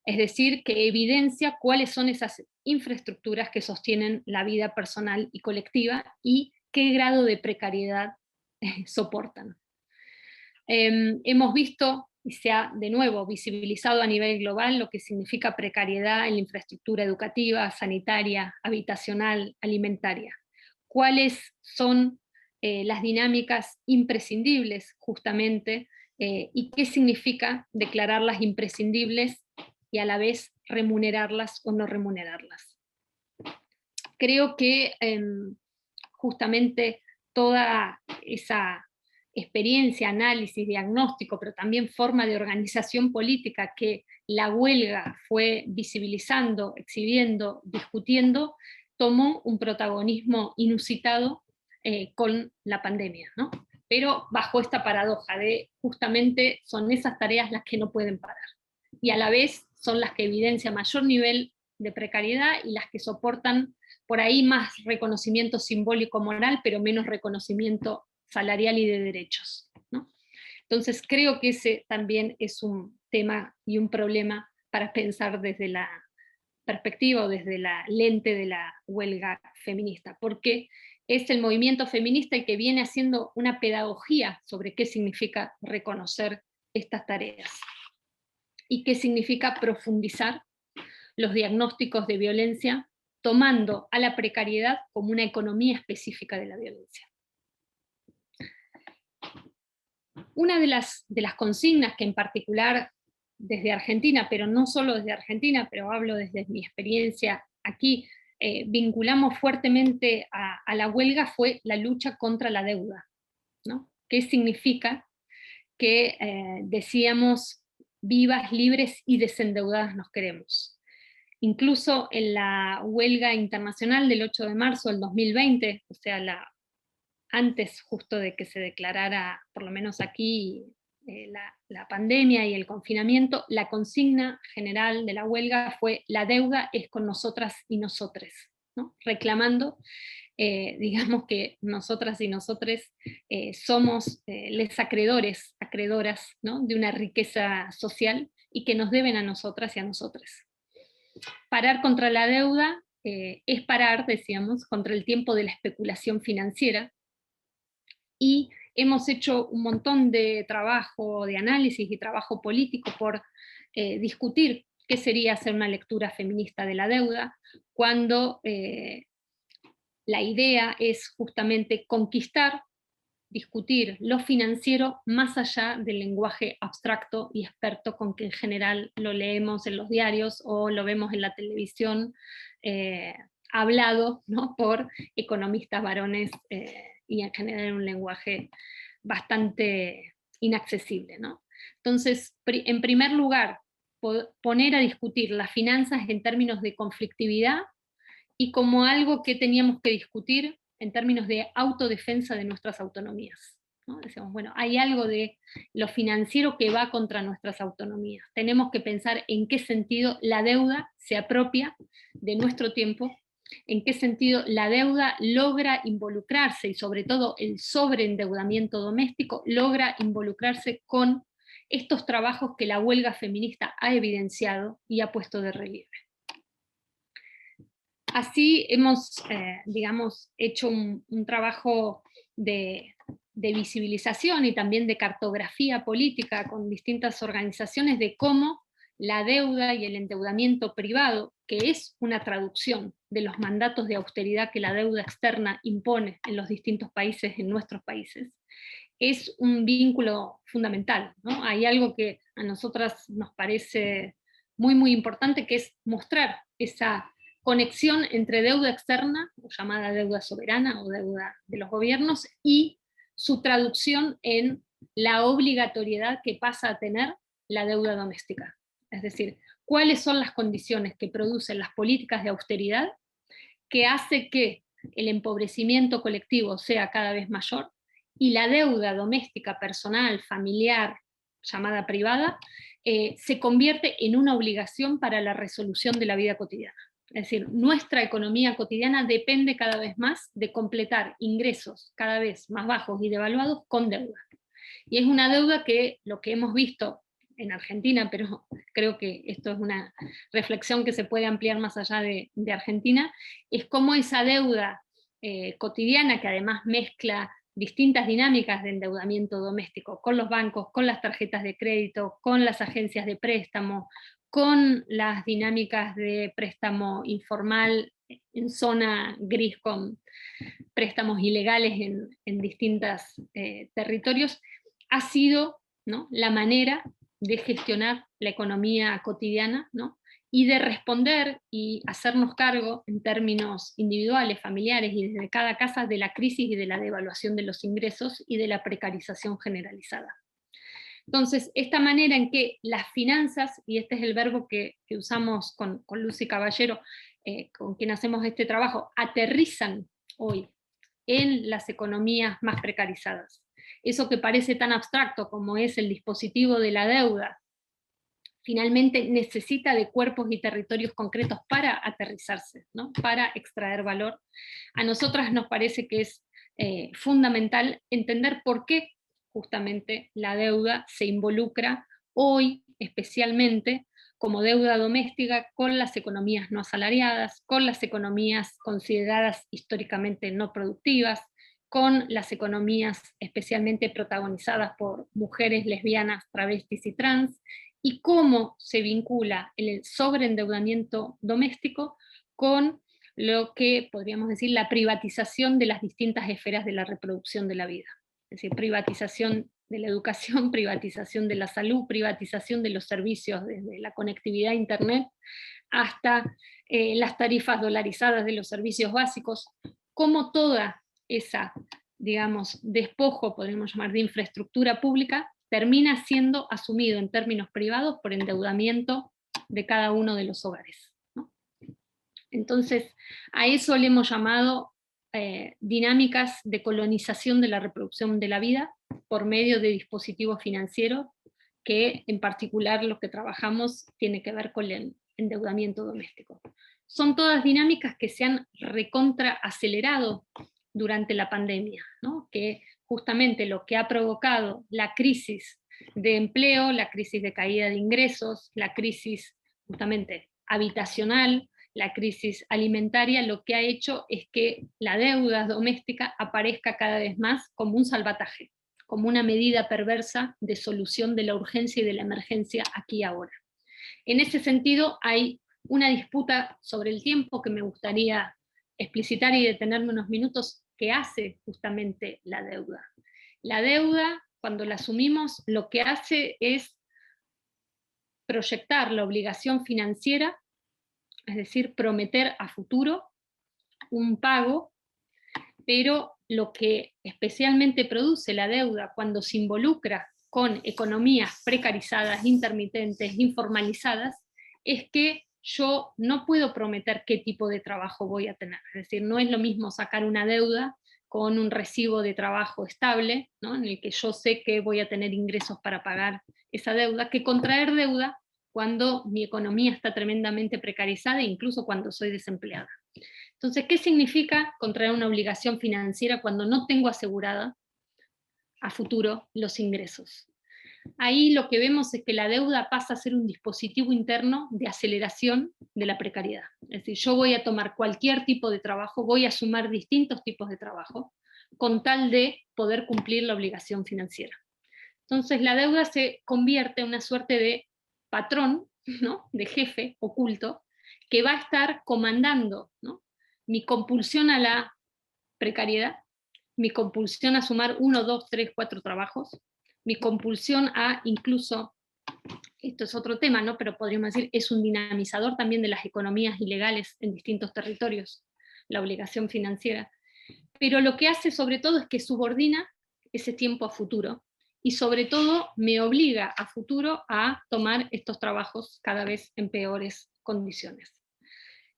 [SPEAKER 4] Es decir, que evidencia cuáles son esas infraestructuras que sostienen la vida personal y colectiva y qué grado de precariedad soportan. Hemos visto, y se ha de nuevo visibilizado a nivel global, lo que significa precariedad en la infraestructura educativa, sanitaria, habitacional, alimentaria. ¿Cuáles son las dinámicas imprescindibles justamente y qué significa declararlas imprescindibles y a la vez remunerarlas o no remunerarlas? Creo que justamente toda esa experiencia, análisis, diagnóstico, pero también forma de organización política que la huelga fue visibilizando, exhibiendo, discutiendo, tomó un protagonismo inusitado con la pandemia, ¿no? Pero bajo esta paradoja de justamente son esas tareas las que no pueden parar, y a la vez son las que evidencian mayor nivel de precariedad y las que soportan por ahí más reconocimiento simbólico moral, pero menos reconocimiento salarial y de derechos, ¿no? Entonces creo que ese también es un tema y un problema para pensar desde la perspectiva o desde la lente de la huelga feminista, porque es el movimiento feminista el que viene haciendo una pedagogía sobre qué significa reconocer estas tareas y qué significa profundizar los diagnósticos de violencia, tomando a la precariedad como una economía específica de la violencia. Una de las consignas que en particular desde Argentina, pero no solo desde Argentina, pero hablo desde mi experiencia aquí, vinculamos fuertemente a la huelga fue la lucha contra la deuda, ¿no? ¿Qué significa que decíamos vivas, libres y desendeudadas nos queremos? Incluso en la huelga internacional del 8 de marzo del 2020, o sea, antes justo de que se declarara, por lo menos aquí, la pandemia y el confinamiento, la consigna general de la huelga fue: la deuda es con nosotras y nosotres, ¿no? Reclamando, digamos, que nosotras y nosotres somos les acreedores, acreedoras, ¿no?, de una riqueza social y que nos deben a nosotras y a nosotres. Parar contra la deuda es parar, decíamos, contra el tiempo de la especulación financiera, y hemos hecho un montón de trabajo, de análisis y trabajo político por discutir qué sería hacer una lectura feminista de la deuda, cuando la idea es justamente conquistar, discutir lo financiero más allá del lenguaje abstracto y experto con que en general lo leemos en los diarios o lo vemos en la televisión, hablado, ¿no?, por economistas varones, y en general en un lenguaje bastante inaccesible, ¿no? Entonces, en primer lugar, poner a discutir las finanzas en términos de conflictividad y como algo que teníamos que discutir en términos de autodefensa de nuestras autonomías, ¿no? Decíamos, bueno, hay algo de lo financiero que va contra nuestras autonomías. Tenemos que pensar en qué sentido la deuda se apropia de nuestro tiempo, en qué sentido la deuda logra involucrarse, y sobre todo el sobreendeudamiento doméstico logra involucrarse con estos trabajos que la huelga feminista ha evidenciado y ha puesto de relieve. Así hemos, digamos, hecho un trabajo de visibilización y también de cartografía política con distintas organizaciones de cómo la deuda y el endeudamiento privado, que es una traducción de los mandatos de austeridad que la deuda externa impone en los distintos países, en nuestros países, es un vínculo fundamental, ¿no? Hay algo que a nosotras nos parece muy, muy importante, que es mostrar esa conexión entre deuda externa, o llamada deuda soberana o deuda de los gobiernos, y su traducción en la obligatoriedad que pasa a tener la deuda doméstica. Es decir, cuáles son las condiciones que producen las políticas de austeridad que hace que el empobrecimiento colectivo sea cada vez mayor y la deuda doméstica, personal, familiar, llamada privada, se convierte en una obligación para la resolución de la vida cotidiana. Es decir, nuestra economía cotidiana depende cada vez más de completar ingresos cada vez más bajos y devaluados con deuda. Y es una deuda que lo que hemos visto en Argentina, pero creo que esto es una reflexión que se puede ampliar más allá de Argentina, es cómo esa deuda cotidiana, que además mezcla distintas dinámicas de endeudamiento doméstico con los bancos, con las tarjetas de crédito, con las agencias de préstamo, con las dinámicas de préstamo informal en zona gris con préstamos ilegales en distintos territorios, ha sido, ¿no?, la manera de gestionar la economía cotidiana, ¿no?, y de responder y hacernos cargo en términos individuales, familiares y desde cada casa de la crisis y de la devaluación de los ingresos y de la precarización generalizada. Entonces, esta manera en que las finanzas, y este es el verbo que usamos con Lucy Caballero, con quien hacemos este trabajo, aterrizan hoy en las economías más precarizadas. Eso que parece tan abstracto como es el dispositivo de la deuda, finalmente necesita de cuerpos y territorios concretos para aterrizarse, ¿no?, para extraer valor. A nosotras nos parece que es fundamental entender por qué justamente la deuda se involucra hoy especialmente como deuda doméstica con las economías no asalariadas, con las economías consideradas históricamente no productivas, con las economías especialmente protagonizadas por mujeres lesbianas, travestis y trans, y cómo se vincula el sobreendeudamiento doméstico con lo que podríamos decir la privatización de las distintas esferas de la reproducción de la vida. Es decir, privatización de la educación, privatización de la salud, privatización de los servicios desde la conectividad a internet hasta las tarifas dolarizadas de los servicios básicos, como toda esa, digamos, despojo, podríamos llamar, de infraestructura pública, termina siendo asumido en términos privados por endeudamiento de cada uno de los hogares, ¿no? Entonces, a eso le hemos llamado dinámicas de colonización de la reproducción de la vida por medio de dispositivos financieros, que en particular los que trabajamos tiene que ver con el endeudamiento doméstico. Son todas dinámicas que se han recontraacelerado durante la pandemia, ¿no? Que justamente lo que ha provocado la crisis de empleo, la crisis de caída de ingresos, la crisis justamente habitacional, la crisis alimentaria, lo que ha hecho es que la deuda doméstica aparezca cada vez más como un salvataje, como una medida perversa de solución de la urgencia y de la emergencia aquí y ahora. En ese sentido, hay una disputa sobre el tiempo que me gustaría explicitar y detenerme unos minutos, que hace justamente la deuda. La deuda, cuando la asumimos, lo que hace es proyectar la obligación financiera, es decir, prometer a futuro un pago, pero lo que especialmente produce la deuda cuando se involucra con economías precarizadas, intermitentes, informalizadas, es que yo no puedo prometer qué tipo de trabajo voy a tener. Es decir, no es lo mismo sacar una deuda con un recibo de trabajo estable, ¿no? En el que yo sé que voy a tener ingresos para pagar esa deuda, que contraer deuda cuando mi economía está tremendamente precarizada e incluso cuando soy desempleada. Entonces, ¿qué significa contraer una obligación financiera cuando no tengo asegurada a futuro los ingresos? Ahí lo que vemos es que la deuda pasa a ser un dispositivo interno de aceleración de la precariedad. Es decir, yo voy a tomar cualquier tipo de trabajo, voy a sumar distintos tipos de trabajo, con tal de poder cumplir la obligación financiera. Entonces la deuda se convierte en una suerte de patrón, ¿no? De jefe oculto, que va a estar comandando, ¿no? Mi compulsión a la precariedad, mi compulsión a sumar 1, 2, 3, 4 trabajos, mi compulsión a incluso, esto es otro tema, ¿no? Pero podríamos decir, es un dinamizador también de las economías ilegales en distintos territorios, la obligación financiera. Pero lo que hace sobre todo es que subordina ese tiempo a futuro, y sobre todo me obliga a futuro a tomar estos trabajos cada vez en peores condiciones.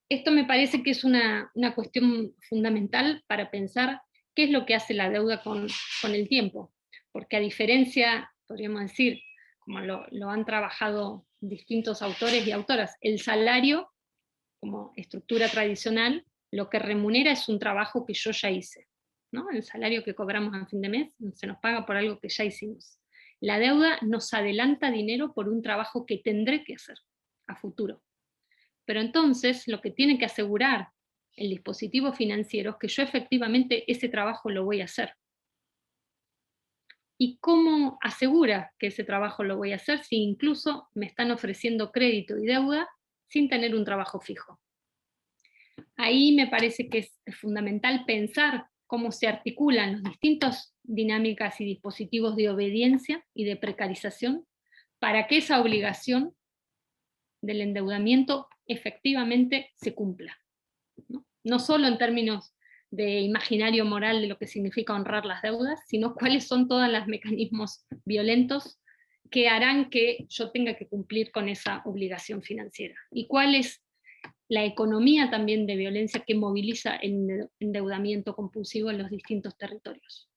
[SPEAKER 4] Esto me parece que es una cuestión fundamental para pensar qué es lo que hace la deuda con el tiempo, porque a diferencia, podríamos decir, como lo han trabajado distintos autores y autoras, el salario, como estructura tradicional, lo que remunera es un trabajo que yo ya hice, ¿no? El salario que cobramos a fin de mes se nos paga por algo que ya hicimos. La deuda nos adelanta dinero por un trabajo que tendré que hacer a futuro. Pero entonces lo que tiene que asegurar el dispositivo financiero es que yo efectivamente ese trabajo lo voy a hacer. ¿Y cómo asegura que ese trabajo lo voy a hacer si incluso me están ofreciendo crédito y deuda sin tener un trabajo fijo? Ahí me parece que es fundamental pensar cómo se articulan las distintas dinámicas y dispositivos de obediencia y de precarización para que esa obligación del endeudamiento efectivamente se cumpla, ¿no? No solo en términos de imaginario moral de lo que significa honrar las deudas, sino cuáles son todos los mecanismos violentos que harán que yo tenga que cumplir con esa obligación financiera, y cuál es la economía también de violencia que moviliza el endeudamiento compulsivo en los distintos territorios.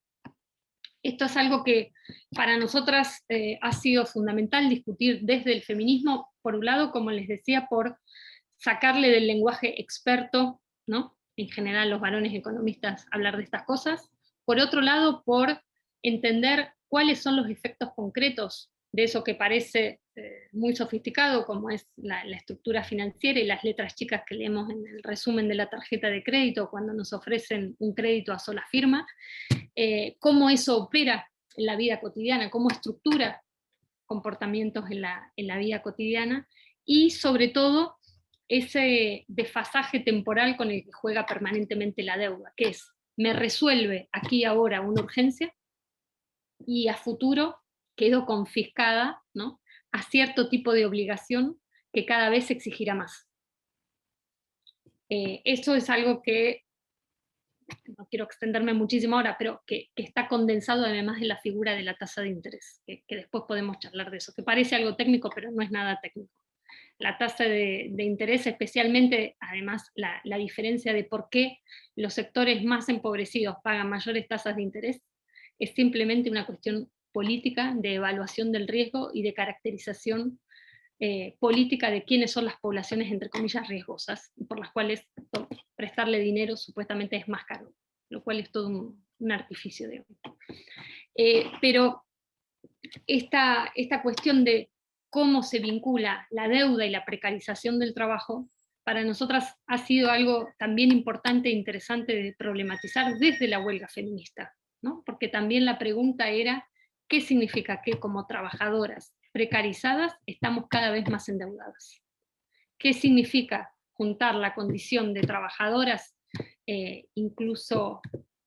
[SPEAKER 4] Esto es algo que para nosotras ha sido fundamental discutir desde el feminismo, por un lado, como les decía, por sacarle del lenguaje experto, ¿no? En general los varones economistas hablar de estas cosas. Por otro lado, por entender cuáles son los efectos concretos de eso que parece muy sofisticado, como es la estructura financiera y las letras chicas que leemos en el resumen de la tarjeta de crédito cuando nos ofrecen un crédito a sola firma, cómo eso opera en la vida cotidiana, cómo estructura comportamientos en la vida cotidiana, y sobre todo ese desfasaje temporal con el que juega permanentemente la deuda, que es, me resuelve aquí y ahora una urgencia, y a futuro quedo confiscada, ¿no?, a cierto tipo de obligación que cada vez exigirá más. Eso es algo que, no quiero extenderme muchísimo ahora, pero que está condensado además en la figura de la tasa de interés, que después podemos charlar de eso, que parece algo técnico, pero no es nada técnico. la tasa de interés, especialmente, además, la diferencia de por qué los sectores más empobrecidos pagan mayores tasas de interés, es simplemente una cuestión política de evaluación del riesgo y de caracterización política de quiénes son las poblaciones, entre comillas, riesgosas, por las cuales prestarle dinero supuestamente es más caro, lo cual es todo un artificio. Pero esta cuestión de cómo se vincula la deuda y la precarización del trabajo, para nosotras ha sido algo también importante e interesante de problematizar desde la huelga feminista, ¿no? Porque también la pregunta era, ¿qué significa que como trabajadoras precarizadas estamos cada vez más endeudadas? ¿Qué significa juntar la condición de trabajadoras, incluso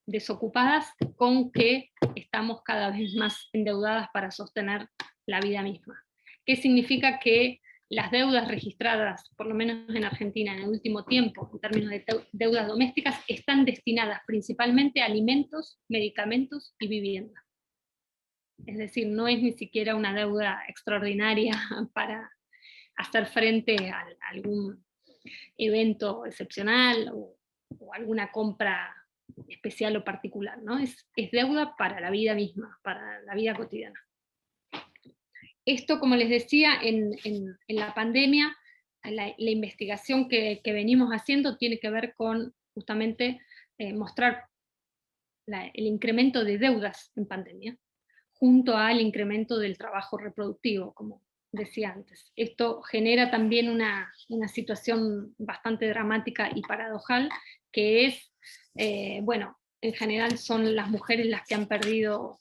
[SPEAKER 4] desocupadas, con que estamos cada vez más endeudadas para sostener la vida misma? ¿Qué significa que las deudas registradas, por lo menos en Argentina en el último tiempo, en términos de deudas domésticas, están destinadas principalmente a alimentos, medicamentos y vivienda? Es decir, no es ni siquiera una deuda extraordinaria para hacer frente a algún evento excepcional o alguna compra especial o particular, ¿no? Es deuda para la vida misma, para la vida cotidiana. Esto, como les decía, en la pandemia, la investigación que venimos haciendo tiene que ver con justamente mostrar el incremento de deudas en pandemia, junto al incremento del trabajo reproductivo, como decía antes. Esto genera también una situación bastante dramática y paradojal, que es, bueno, en general son las mujeres las que han perdido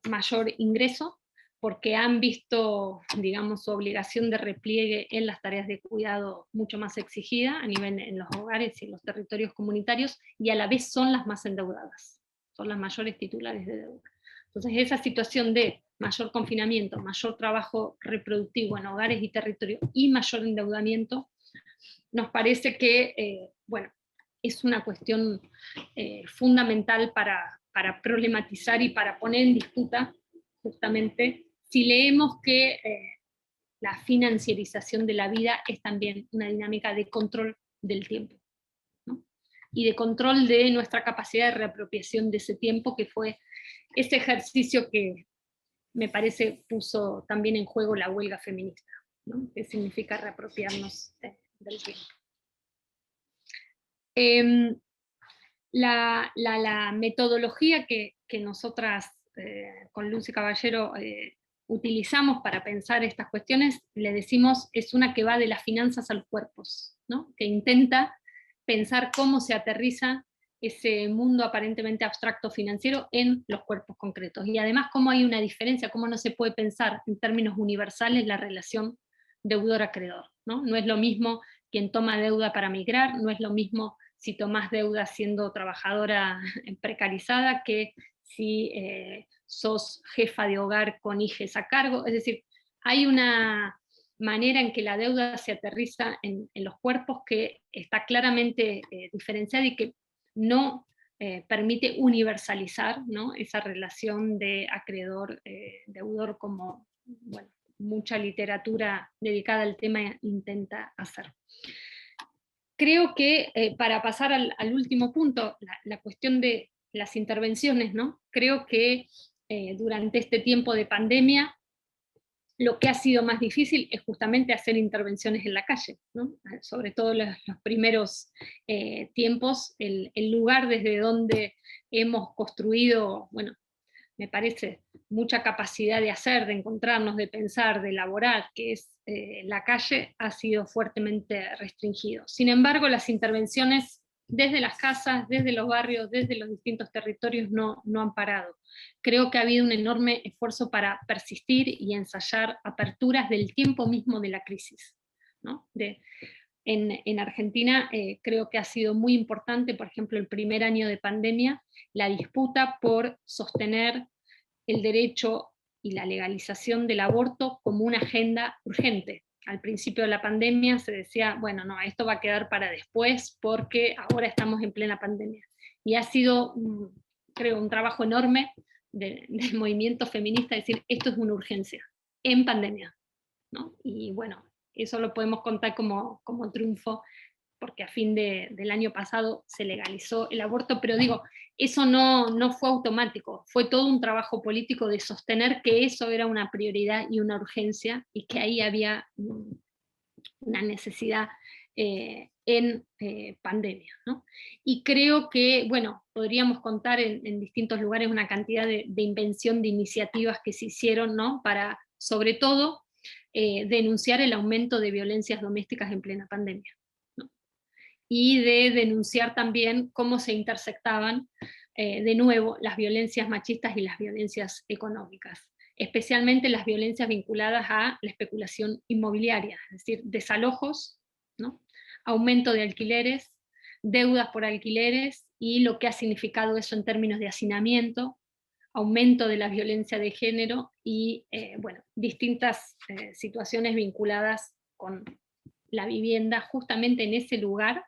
[SPEAKER 4] mayor ingreso, porque han visto, digamos, su obligación de repliegue en las tareas de cuidado mucho más exigida a nivel en los hogares y en los territorios comunitarios, y a la vez son las más endeudadas, son las mayores titulares de deuda. Entonces esa situación de mayor confinamiento, mayor trabajo reproductivo en hogares y territorios y mayor endeudamiento, nos parece que, bueno, es una cuestión fundamental para problematizar y para poner en disputa justamente si leemos que la financiarización de la vida es también una dinámica de control del tiempo, ¿no? Y de control de nuestra capacidad de reapropiación de ese tiempo, que fue ese ejercicio que me parece puso también en juego la huelga feminista, ¿no? Que significa reapropiarnos del tiempo. La metodología que nosotras con Lucy Caballero utilizamos para pensar estas cuestiones, le decimos, es una que va de las finanzas a los cuerpos, ¿no? Que intenta pensar cómo se aterriza ese mundo aparentemente abstracto financiero en los cuerpos concretos. Y además cómo hay una diferencia, cómo no se puede pensar en términos universales la relación deudor-acreedor, ¿no? No es lo mismo quien toma deuda para migrar, no es lo mismo si tomás deuda siendo trabajadora precarizada que si sos jefa de hogar con hijos a cargo. Es decir, hay una manera en que la deuda se aterriza en los cuerpos que está claramente diferenciada y que no permite universalizar, ¿no? Esa relación de acreedor-deudor como, bueno, mucha literatura dedicada al tema intenta hacer. Creo que para pasar al último punto, la cuestión de las intervenciones, ¿no? Creo que durante este tiempo de pandemia lo que ha sido más difícil es justamente hacer intervenciones en la calle, ¿no? Sobre todo los primeros tiempos, el lugar desde donde hemos construido, bueno, me parece, mucha capacidad de hacer, de encontrarnos, de pensar, de elaborar, que es la calle, ha sido fuertemente restringido. Sin embargo, las intervenciones desde las casas, desde los barrios, desde los distintos territorios no han parado. Creo que ha habido un enorme esfuerzo para persistir y ensayar aperturas del tiempo mismo de la crisis, ¿no? En Argentina creo que ha sido muy importante, por ejemplo, el primer año de pandemia, la disputa por sostener el derecho y la legalización del aborto como una agenda urgente. Al principio de la pandemia se decía, bueno, no, esto va a quedar para después porque ahora estamos en plena pandemia. Y ha sido, creo, un trabajo enorme del movimiento feminista decir, esto es una urgencia, en pandemia, ¿no? Y bueno, eso lo podemos contar como triunfo, porque a fin del año pasado se legalizó el aborto, pero digo, eso no fue automático, fue todo un trabajo político de sostener que eso era una prioridad y una urgencia, y que ahí había una necesidad en pandemia, ¿no? Y creo que, bueno, podríamos contar en distintos lugares una cantidad de invención de iniciativas que se hicieron, ¿no? Para, sobre todo, denunciar el aumento de violencias domésticas en plena pandemia, ¿no? Y de denunciar también cómo se intersectaban, de nuevo, las violencias machistas y las violencias económicas, especialmente las violencias vinculadas a la especulación inmobiliaria, es decir, desalojos, ¿no? Aumento de alquileres, deudas por alquileres, y lo que ha significado eso en términos de hacinamiento, aumento de la violencia de género y bueno, distintas situaciones vinculadas con la vivienda, justamente en ese lugar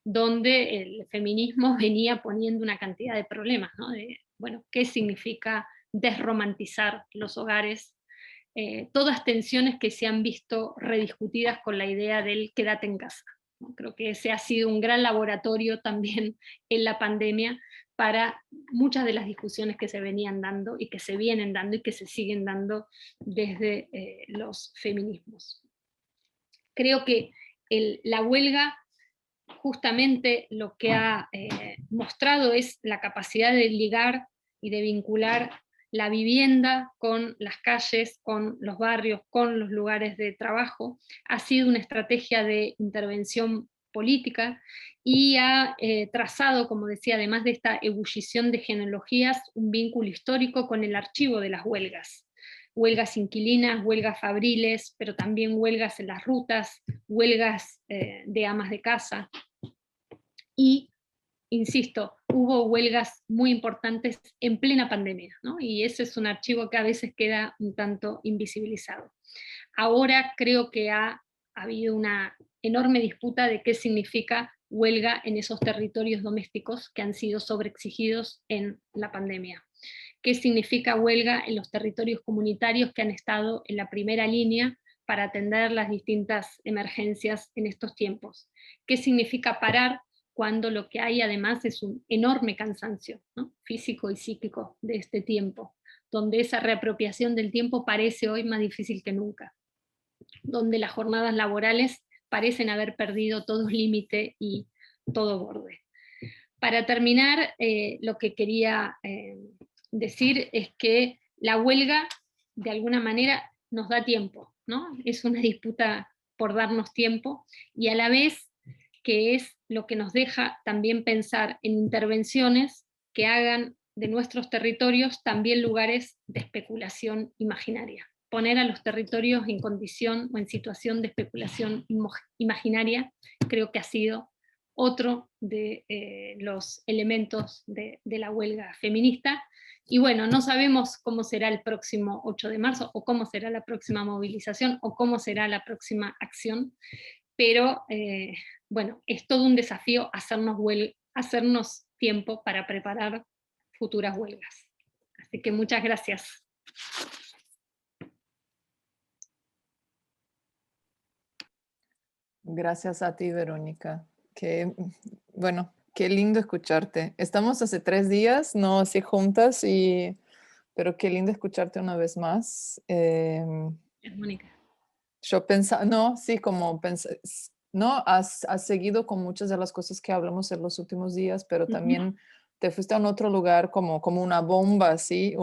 [SPEAKER 4] donde el feminismo venía poniendo una cantidad de problemas, ¿no? De, bueno, ¿qué significa desromantizar los hogares? Todas tensiones que se han visto rediscutidas con la idea del quédate en casa, ¿no? Creo que ese ha sido un gran laboratorio también en la pandemia para muchas de las discusiones que se venían dando y que se vienen dando y que se siguen dando desde los feminismos. Creo que la huelga justamente lo que ha mostrado es la capacidad de ligar y de vincular la vivienda con las calles, con los barrios, con los lugares de trabajo. Ha sido una estrategia de intervención política y ha trazado, como decía, además de esta ebullición de genealogías, un vínculo histórico con el archivo de las huelgas. Huelgas inquilinas, huelgas fabriles, pero también huelgas en las rutas, huelgas de amas de casa. Y, insisto, hubo huelgas muy importantes en plena pandemia, ¿no? Y ese es un archivo que a veces queda un tanto invisibilizado. Ahora creo que ha habido una enorme disputa de qué significa huelga en esos territorios domésticos que han sido sobreexigidos en la pandemia. ¿Qué significa huelga en los territorios comunitarios que han estado en la primera línea para atender las distintas emergencias en estos tiempos? ¿Qué significa parar cuando lo que hay además es un enorme cansancio, ¿no? Físico y psíquico de este tiempo, donde esa reapropiación del tiempo parece hoy más difícil que nunca, donde las jornadas laborales parecen haber perdido todo límite y todo borde? Para terminar, lo que quería decir es que la huelga, de alguna manera, nos da tiempo, ¿no? Es una disputa por darnos tiempo, y a la vez que es lo que nos deja también pensar en intervenciones que hagan de nuestros territorios también lugares de especulación imaginaria. Poner a los territorios en condición o en situación de especulación imaginaria creo que ha sido otro de los elementos de la huelga feminista. Y bueno, no sabemos cómo será el próximo 8 de marzo, o cómo será la próxima movilización, o cómo será la próxima acción, pero bueno, es todo un desafío hacernos tiempo para preparar futuras huelgas. Así que muchas gracias.
[SPEAKER 2] Gracias a ti, Verónica. Bueno, qué lindo escucharte. Estamos hace 3 días, no así juntas, pero qué lindo escucharte una vez más.
[SPEAKER 4] Mónica.
[SPEAKER 2] Yo pensaba, no, sí, como pensé, no, has seguido con muchas de las cosas que hablamos en los últimos días, pero también te fuiste a un otro lugar como una bomba, ¿sí?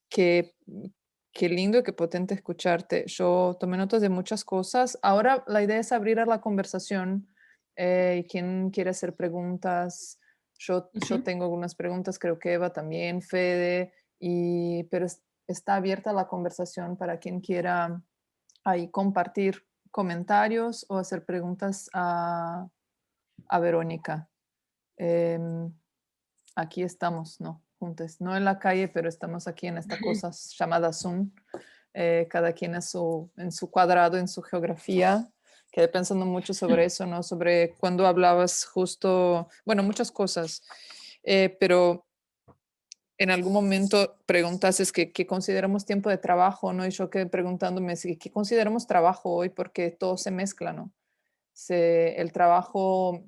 [SPEAKER 2] Qué lindo y qué potente escucharte. Yo tomé notas de muchas cosas. Ahora la idea es abrir a la conversación. ¿Quién quiere hacer preguntas? Yo tengo algunas preguntas, creo que Eva también, Fede, pero está abierta la conversación para quien quiera ahí compartir comentarios o hacer preguntas a Verónica. Aquí estamos, ¿no? Juntos, no en la calle, pero estamos aquí en esta cosa llamada Zoom. Cada quien en su cuadrado, en su geografía. Quedé pensando mucho sobre eso, ¿no? Sobre cuando hablabas justo, bueno, muchas cosas, pero en algún momento preguntaste qué consideramos tiempo de trabajo, ¿no? Y yo quedé preguntándome qué consideramos trabajo hoy, porque todo se mezcla, ¿no? El trabajo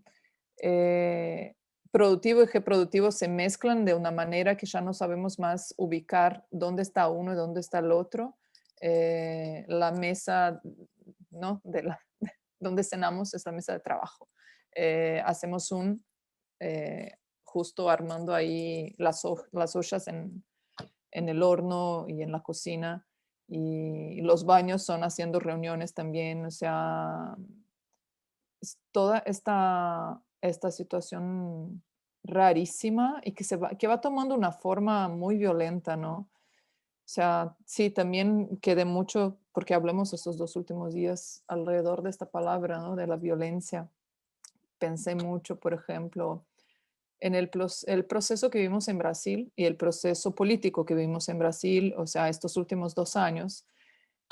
[SPEAKER 2] productivo y reproductivo se mezclan de una manera que ya no sabemos más ubicar dónde está uno y dónde está el otro. La mesa, ¿no? Donde cenamos es la mesa de trabajo. Hacemos justo armando ahí las ollas en el horno y en la cocina, y los baños son haciendo reuniones también, o sea, es toda esta situación rarísima y que va tomando una forma muy violenta, ¿no? O sea, sí, también quedé mucho, porque hablamos estos 2 últimos días alrededor de esta palabra, ¿no? De la violencia. Pensé mucho, por ejemplo, en el proceso que vivimos en Brasil y el proceso político que vivimos en Brasil, o sea, estos últimos 2 años,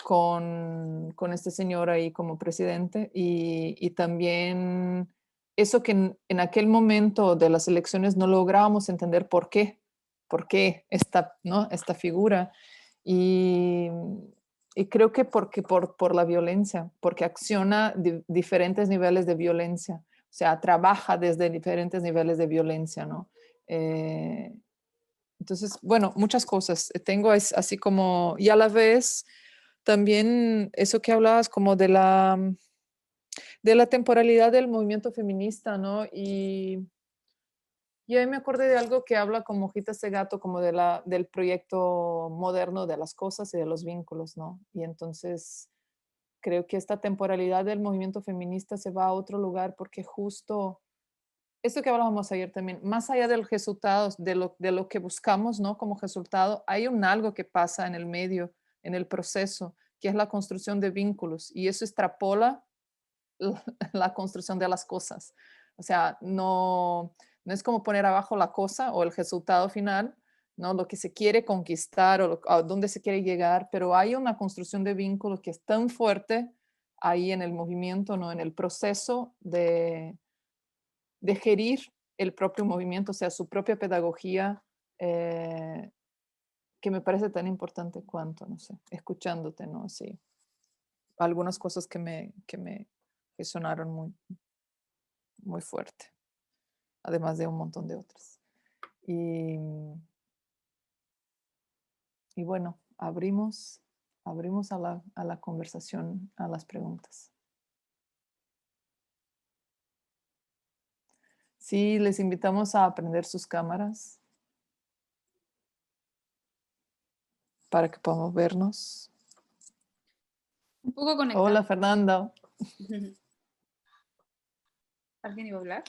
[SPEAKER 2] con este señor ahí como presidente, y también eso que en aquel momento de las elecciones no lográbamos entender por qué esta, ¿no? Esta figura. Y, y creo que porque por la violencia, porque acciona diferentes niveles de violencia, o sea, trabaja desde diferentes niveles de violencia, ¿no? Entonces, bueno, muchas cosas. Tengo así como, y a la vez también eso que hablabas como de la temporalidad del movimiento feminista, ¿no? Y ahí me acordé de algo que habla como Hojitas de Gato, como del proyecto moderno de las cosas y de los vínculos, ¿no? Y entonces creo que esta temporalidad del movimiento feminista se va a otro lugar porque justo esto que hablábamos ayer también, más allá del resultado, de lo que buscamos, ¿no? Como resultado, hay algo que pasa en el medio, en el proceso, que es la construcción de vínculos, y eso extrapola la construcción de las cosas. O sea, no es como poner abajo la cosa o el resultado final, ¿no? Lo que se quiere conquistar o a dónde se quiere llegar, pero hay una construcción de vínculos que es tan fuerte ahí en el movimiento, ¿no? En el proceso de gerir el propio movimiento, o sea, su propia pedagogía, que me parece tan importante cuanto, no sé, escuchándote, ¿no? Sí, algunas cosas que me resonaron muy, muy fuerte, además de un montón de otras. Y bueno, abrimos a la conversación, a las preguntas. Sí, les invitamos a prender sus cámaras para que podamos vernos.
[SPEAKER 3] Un poco conectado.
[SPEAKER 2] Hola, Fernanda.
[SPEAKER 3] ¿Alguien iba a hablar?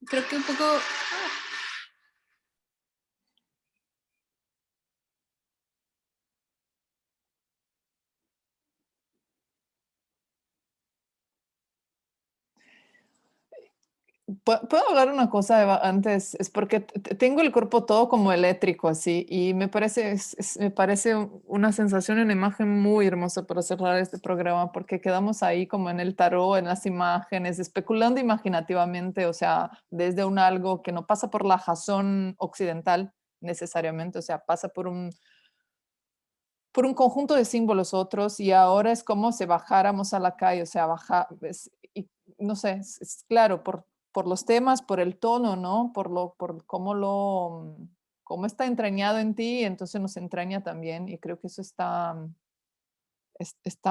[SPEAKER 3] Creo que un poco...
[SPEAKER 2] ¿Puedo hablar una cosa Eva, antes? Es porque tengo el cuerpo todo como eléctrico así, y me parece, me parece una sensación, una imagen muy hermosa para cerrar este programa, porque quedamos ahí como en el tarot, en las imágenes, especulando imaginativamente, o sea, desde un algo que no pasa por la razón occidental necesariamente, o sea, pasa por un conjunto de símbolos otros, y ahora es como si bajáramos a la calle, o sea, y no sé, es claro, por los temas, por el tono, ¿no? Por cómo está entrañado en ti, entonces nos entraña también, y creo que eso está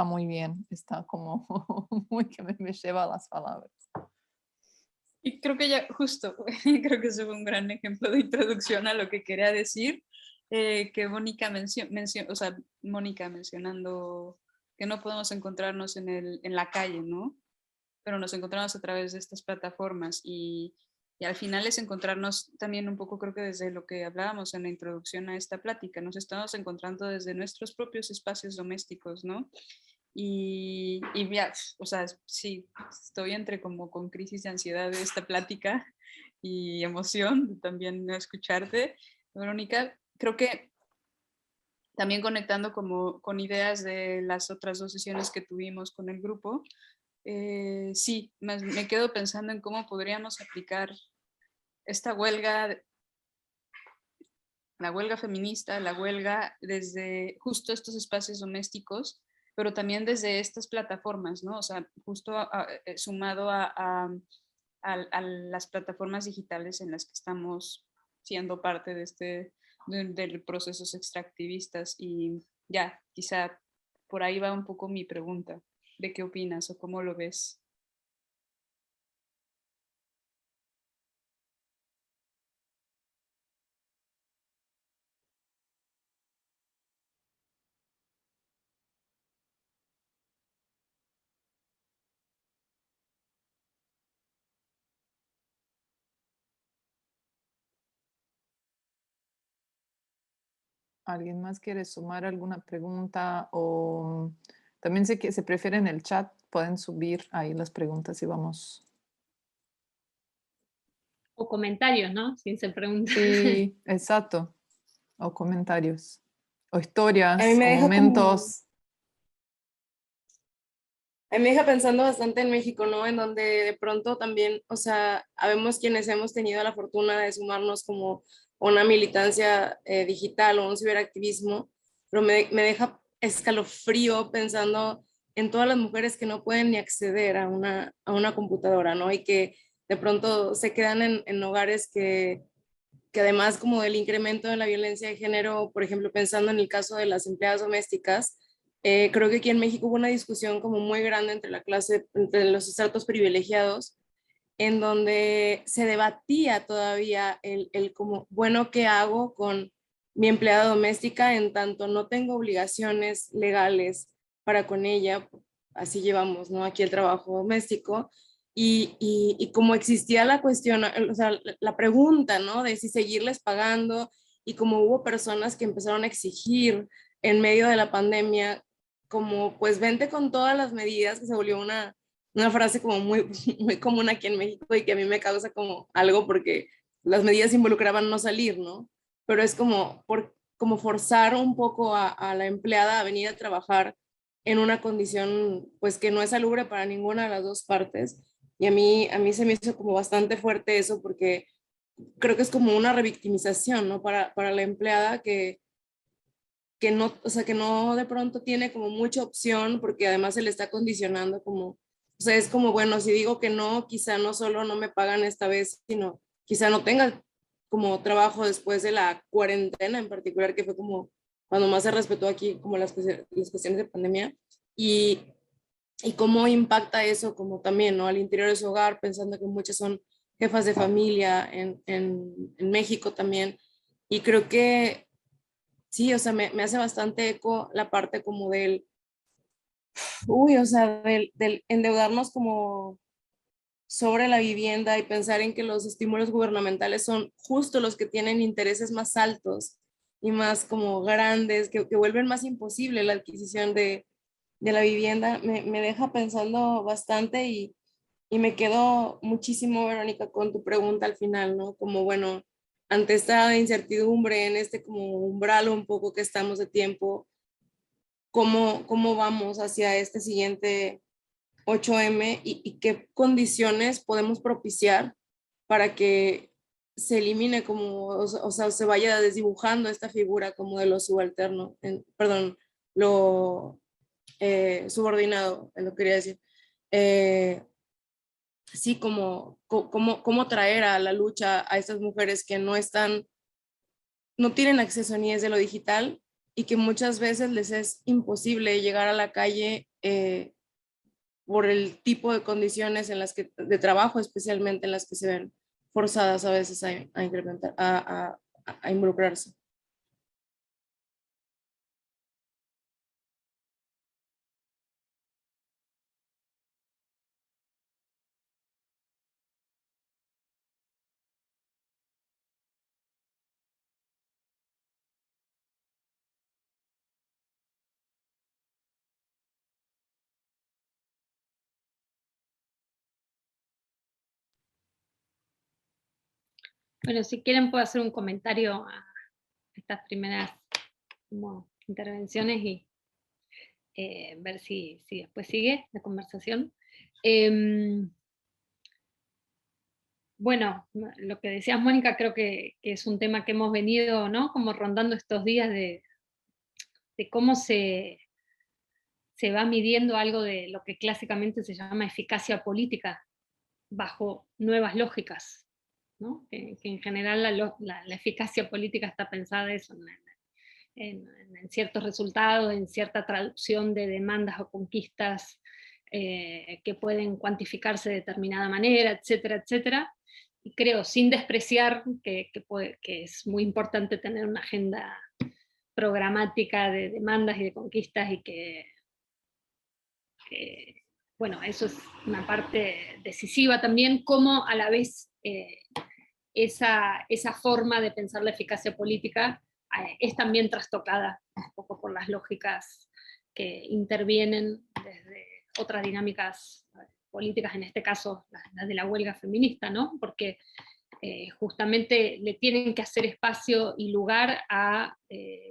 [SPEAKER 2] muy bien, está como muy que me lleva a las palabras.
[SPEAKER 3] Y creo que ya, justo, creo que ese fue un gran ejemplo de introducción a lo que quería decir, que Mónica o sea, Mónica mencionando que no podemos encontrarnos en la calle, ¿no? Pero nos encontramos a través de estas plataformas, y al final es encontrarnos también un poco, creo que desde lo que hablábamos en la introducción a esta plática, nos estamos encontrando desde nuestros propios espacios domésticos, ¿no? Y ya, o sea, sí, estoy entre como con crisis de ansiedad de esta plática y emoción de también escucharte, Verónica. Creo que también conectando como con ideas de las otras 2 sesiones que tuvimos con el grupo, Sí, me quedo pensando en cómo podríamos aplicar esta huelga, la huelga feminista, la huelga desde justo estos espacios domésticos, pero también desde estas plataformas, ¿no? O sea, justo sumado a las plataformas digitales en las que estamos siendo parte de de procesos extractivistas. Y ya, quizá por ahí va un poco mi pregunta, de qué opinas o cómo lo ves.
[SPEAKER 2] ¿Alguien más quiere sumar alguna pregunta? O también sé que se prefiere en el chat, pueden subir ahí las preguntas y vamos.
[SPEAKER 4] O comentarios, ¿no? Sin ser preguntas.
[SPEAKER 2] Sí, exacto. O comentarios. O
[SPEAKER 1] A mí
[SPEAKER 2] historias,
[SPEAKER 1] me
[SPEAKER 2] o
[SPEAKER 1] deja como,
[SPEAKER 2] momentos.
[SPEAKER 1] a mí me deja pensando bastante en México, ¿no? En donde de pronto también, o sea, habemos quienes hemos tenido la fortuna de sumarnos como a una militancia digital o un ciberactivismo, pero me deja escalofrío pensando en todas las mujeres que no pueden ni acceder a una computadora, ¿no? Y que de pronto se quedan en hogares que además como del incremento de la violencia de género, por ejemplo, pensando en el caso de las empleadas domésticas, creo que aquí en México hubo una discusión como muy grande entre la clase, entre los estratos privilegiados, en donde se debatía todavía el como, bueno, ¿qué hago con mi empleada doméstica en tanto no tengo obligaciones legales para con ella? Así llevamos, ¿no? Aquí el trabajo doméstico. Y como existía la cuestión, o sea, la pregunta, ¿no? De si seguirles pagando y como hubo personas que empezaron a exigir en medio de la pandemia, como pues vente con todas las medidas, que se volvió una frase como muy, muy común aquí en México y que a mí me causa como algo porque las medidas involucraban no salir, ¿no? Pero es como, como forzar un poco a la empleada a venir a trabajar en una condición pues que no es salubre para ninguna de las dos partes. Y a mí se me hizo como bastante fuerte eso porque creo que es como una revictimización, ¿no? Para la empleada que no, o sea, que no de pronto tiene como mucha opción porque además se le está condicionando como, o sea, es como, bueno, si digo que no, quizá no solo no me pagan esta vez, sino quizá no tenga como trabajo después de la cuarentena en particular, que fue como cuando más se respetó aquí como las cuestiones de pandemia y, y cómo impacta eso como también, ¿no? Al interior de su hogar, pensando que muchas son jefas de familia en México también. Y creo que sí, o sea, me hace bastante eco la parte como o sea, del endeudarnos como sobre la vivienda y pensar en que los estímulos gubernamentales son justo los que tienen intereses más altos y más como grandes, que vuelven más imposible la adquisición de la vivienda, me deja pensando bastante y me quedo muchísimo, Verónica, con tu pregunta al final, ¿no? Como, bueno, ante esta incertidumbre, en este como umbral un poco que estamos de tiempo, ¿cómo vamos hacia este siguiente 8M y qué condiciones podemos propiciar para que se elimine como, o sea, se vaya desdibujando esta figura como de lo subalterno, perdón, lo subordinado, lo quería decir. Eh, sí, cómo traer a la lucha a estas mujeres que no están, no tienen acceso ni desde lo digital y que muchas veces les es imposible llegar a la calle por el tipo de condiciones en las que, de trabajo especialmente, en las que se ven forzadas a veces a incrementar, a involucrarse.
[SPEAKER 4] Bueno, si quieren puedo hacer un comentario a estas primeras como, intervenciones y ver si después sigue la conversación. Bueno, lo que decías, Mónica, creo que es un tema que hemos venido, ¿no?, como rondando estos días de cómo se va midiendo algo de lo que clásicamente se llama eficacia política bajo nuevas lógicas, ¿no? Que en general la eficacia política está pensada eso, en ciertos resultados, en cierta traducción de demandas o conquistas que pueden cuantificarse de determinada manera, etcétera, etcétera. Y creo, sin despreciar que es muy importante tener una agenda programática de demandas y de conquistas, y que bueno, eso es una parte decisiva también, como a la vez esa forma de pensar la eficacia política es también trastocada un poco por las lógicas que intervienen desde otras dinámicas políticas, en este caso las de la huelga feminista, ¿no? Porque justamente le tienen que hacer espacio y lugar a,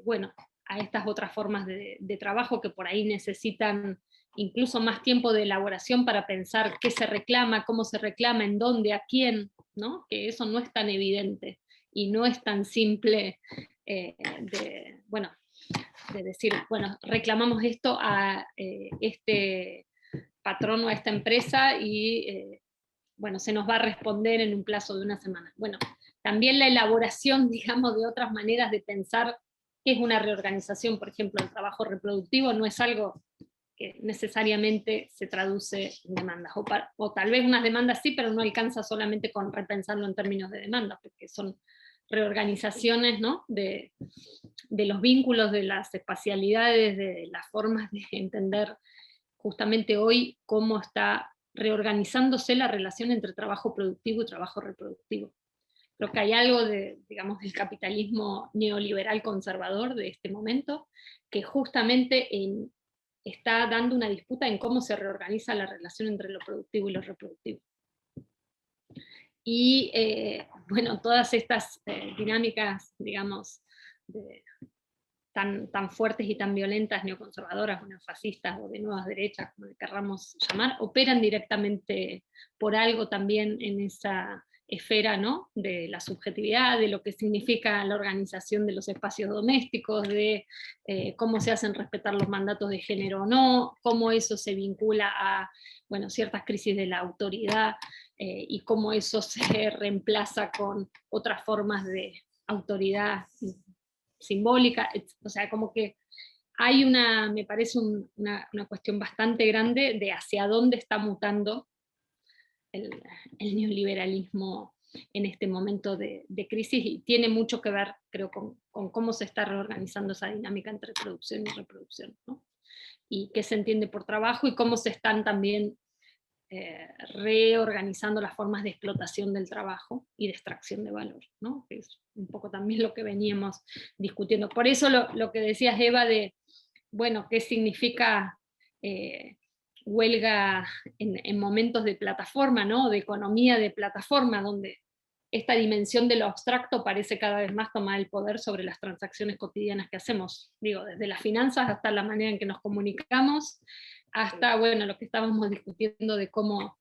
[SPEAKER 4] bueno, a estas otras formas de trabajo que por ahí necesitan incluso más tiempo de elaboración para pensar qué se reclama, cómo se reclama, en dónde, a quién, ¿no? Que eso no es tan evidente y no es tan simple bueno, de decir, bueno, reclamamos esto a este patrón o a esta empresa y bueno, se nos va a responder en un plazo de una semana. Bueno, también la elaboración, digamos, de otras maneras de pensar qué es una reorganización, por ejemplo, el trabajo reproductivo no es algo que necesariamente se traduce en demandas, o tal vez unas demandas sí, pero no alcanza solamente con repensarlo en términos de demandas, porque son reorganizaciones, ¿no?, de los vínculos, de las espacialidades, de las formas de entender justamente hoy cómo está reorganizándose la relación entre trabajo productivo y trabajo reproductivo. Creo que hay algo digamos, del capitalismo neoliberal conservador de este momento, que justamente está dando una disputa en cómo se reorganiza la relación entre lo productivo y lo reproductivo. Y bueno, todas estas dinámicas, digamos, tan fuertes y tan violentas, neoconservadoras o neofascistas o de nuevas derechas, como le querramos llamar, operan directamente por algo también en esa esfera, ¿no?, de la subjetividad, de lo que significa la organización de los espacios domésticos, de cómo se hacen respetar los mandatos de género o no, cómo eso se vincula a, bueno, ciertas crisis de la autoridad y cómo eso se reemplaza con otras formas de autoridad simbólica, o sea, como que hay me parece una cuestión bastante grande de hacia dónde está mutando el neoliberalismo en este momento de crisis, y tiene mucho que ver, creo, con cómo se está reorganizando esa dinámica entre producción y reproducción, ¿no? Y qué se entiende por trabajo, y cómo se están también reorganizando las formas de explotación del trabajo y de extracción de valor, ¿no? Que es un poco también lo que veníamos discutiendo. Por eso lo que decías, Eva, de, bueno, qué significa huelga en momentos de plataforma, ¿no?, de economía de plataforma, donde esta dimensión de lo abstracto parece cada vez más tomar el poder sobre las transacciones cotidianas que hacemos, digo, desde las finanzas hasta la manera en que nos comunicamos, hasta, bueno, lo que estábamos discutiendo de cómo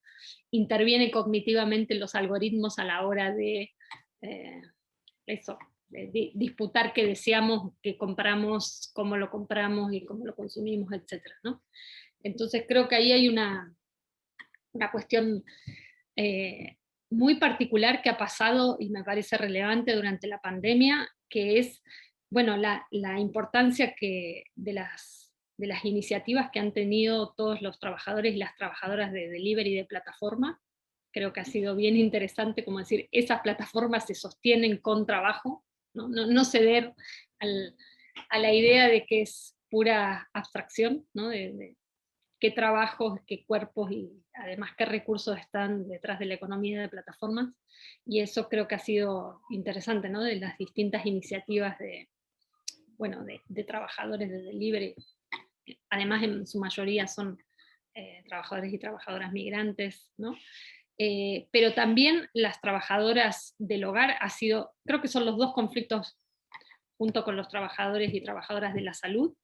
[SPEAKER 4] intervienen cognitivamente los algoritmos a la hora de disputar qué deseamos, qué compramos, cómo lo compramos y cómo lo consumimos, etc., ¿no? Entonces creo que ahí hay una cuestión muy particular que ha pasado y me parece relevante durante la pandemia, que es, bueno, la importancia de las iniciativas que han tenido todos los trabajadores y las trabajadoras de delivery de plataforma. Creo que ha sido bien interesante, como decir, esas plataformas se sostienen con trabajo, no ceder a la idea de que es pura abstracción, ¿no?, de qué trabajos, qué cuerpos y además qué recursos están detrás de la economía de plataformas. Y eso creo que ha sido interesante, ¿no?, de las distintas iniciativas bueno, de trabajadores de delivery. Además, en su mayoría son trabajadores y trabajadoras migrantes, ¿no? Pero también las trabajadoras del hogar creo que son los dos conflictos, junto con los trabajadores y trabajadoras de la salud,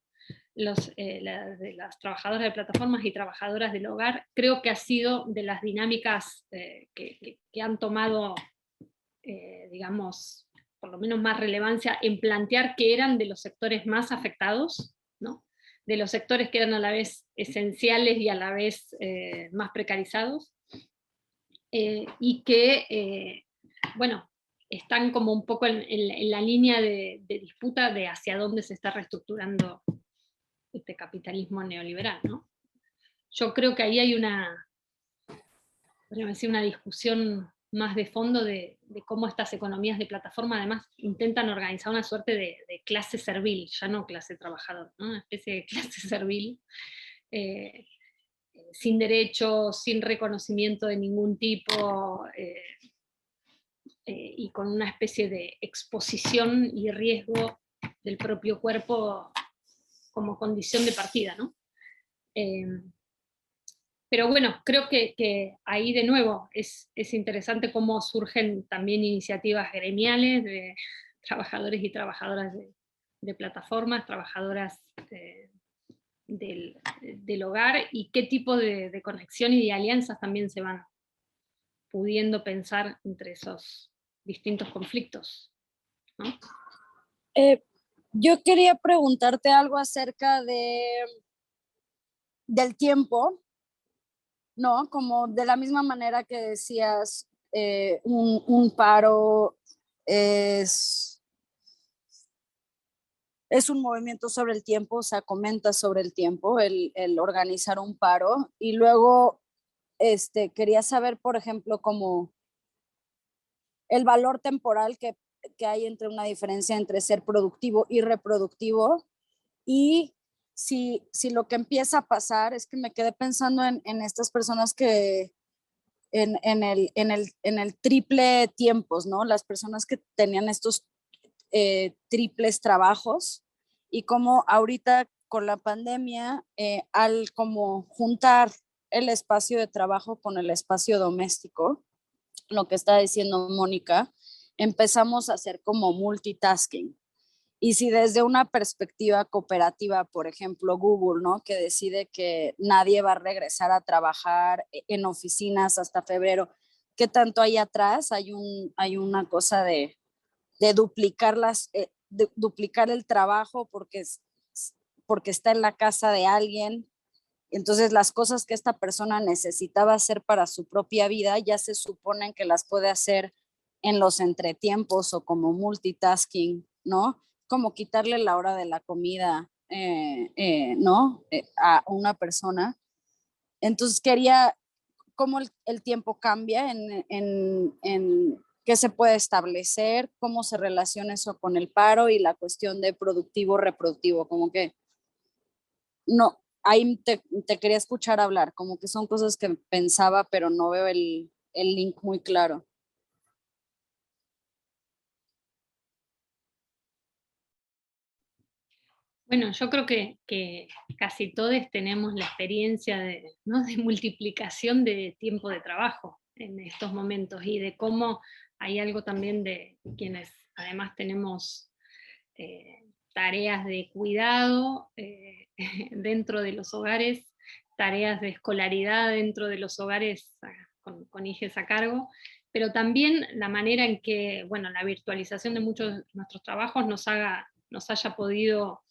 [SPEAKER 4] de las trabajadoras de plataformas y trabajadoras del hogar, creo que ha sido de las dinámicas que han tomado, digamos, por lo menos más relevancia en plantear que eran de los sectores más afectados, ¿no? De los sectores que eran a la vez esenciales y a la vez más precarizados, y que, bueno, están como un poco en la línea de disputa de hacia dónde se está reestructurando este capitalismo neoliberal, ¿no? Yo creo que ahí hay podríamos decir, una discusión más de fondo de cómo estas economías de plataforma además intentan organizar una suerte de clase servil, ya no clase trabajadora, ¿no? Una especie de clase servil, sin derechos, sin reconocimiento de ningún tipo, y con una especie de exposición y riesgo del propio cuerpo como condición de partida, ¿no? Pero bueno, creo que ahí de nuevo es interesante cómo surgen también iniciativas gremiales de trabajadores y trabajadoras de plataformas, trabajadoras del hogar, y qué tipo de conexión y de alianzas también se van pudiendo pensar entre esos distintos conflictos, ¿no?
[SPEAKER 5] Yo quería preguntarte algo acerca del tiempo, ¿no? Como de la misma manera que decías, un paro es un movimiento sobre el tiempo, o sea, comenta sobre el tiempo, el organizar un paro. Y luego quería saber, por ejemplo, como el valor temporal que hay entre una diferencia entre ser productivo y reproductivo, y si lo que empieza a pasar es que me quedé pensando en estas personas que en el triple tiempos, ¿no? Las personas que tenían estos triples trabajos, y como ahorita con la pandemia, al como juntar el espacio de trabajo con el espacio doméstico, lo que está diciendo Mónica, empezamos a hacer como multitasking. Y si desde una perspectiva cooperativa, por ejemplo, Google, ¿no? Que decide que nadie va a regresar a trabajar en oficinas hasta febrero, ¿qué tanto hay atrás? Hay una cosa de duplicar duplicar el trabajo porque está en la casa de alguien. Entonces las cosas que esta persona necesitaba hacer para su propia vida ya se suponen que las puede hacer en los entretiempos o como multitasking, ¿no? Como quitarle la hora de la comida, ¿no? A una persona. Entonces quería cómo el tiempo cambia en qué se puede establecer, cómo se relaciona eso con el paro y la cuestión de productivo-reproductivo, como que no, ahí te quería escuchar hablar, como que son cosas que pensaba, pero no veo el link muy claro.
[SPEAKER 4] Bueno, yo creo que casi todos tenemos la experiencia ¿no? de multiplicación de tiempo de trabajo en estos momentos, y de cómo hay algo también de quienes además tenemos tareas de cuidado dentro de los hogares, tareas de escolaridad dentro de los hogares con hijos a cargo, pero también la manera en que, bueno, la virtualización de muchos de nuestros trabajos nos haya podido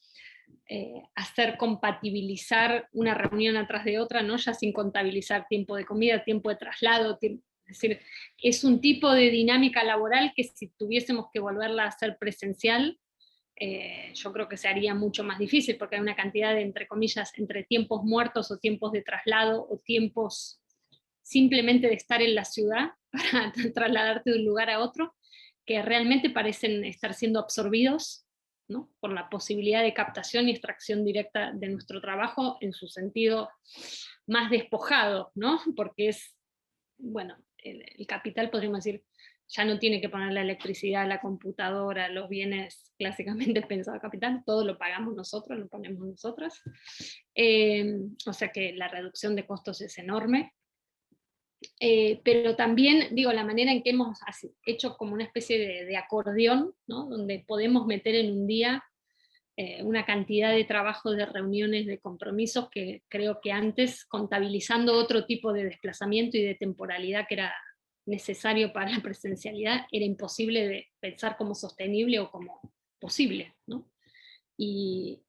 [SPEAKER 4] hacer compatibilizar una reunión atrás de otra, ¿no? Ya sin contabilizar tiempo de comida, tiempo de traslado, es decir, es un tipo de dinámica laboral que si tuviésemos que volverla a hacer presencial, yo creo que se haría mucho más difícil, porque hay una cantidad de, entre comillas, entre tiempos muertos o tiempos de traslado o tiempos simplemente de estar en la ciudad para trasladarte de un lugar a otro, que realmente parecen estar siendo absorbidos, ¿no? Por la posibilidad de captación y extracción directa de nuestro trabajo en su sentido más despojado, ¿no? Porque es, bueno, el capital, podríamos decir, ya no tiene que poner la electricidad, la computadora, los bienes clásicamente pensados capital, todo lo pagamos nosotros, lo ponemos nosotros. O sea que la reducción de costos es enorme. Pero también, digo, la manera en que hemos hecho como una especie de acordeón, ¿no? Donde podemos meter en un día una cantidad de trabajo, de reuniones, de compromisos que creo que antes, contabilizando otro tipo de desplazamiento y de temporalidad que era necesario para la presencialidad, era imposible de pensar como sostenible o como posible, ¿no? Y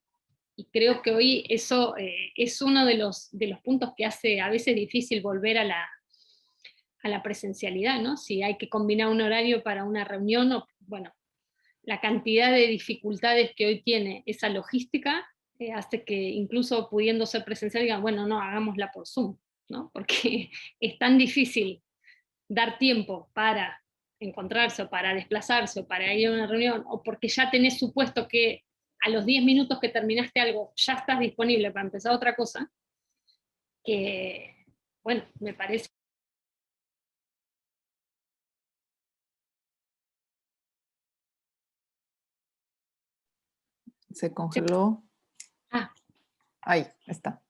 [SPEAKER 4] creo que hoy eso es uno de los puntos que hace a veces difícil volver a la presencialidad, ¿no? Si hay que combinar un horario para una reunión, bueno, la cantidad de dificultades que hoy tiene esa logística hace que incluso pudiendo ser presencial digan, bueno, no, hagámosla por Zoom, ¿no? Porque es tan difícil dar tiempo para encontrarse o para desplazarse o para ir a una reunión, o porque ya tenés supuesto que a los 10 minutos que terminaste algo ya estás disponible para empezar otra cosa, que, bueno, me parece.
[SPEAKER 2] Se congeló.
[SPEAKER 4] Ah.
[SPEAKER 2] Ahí está.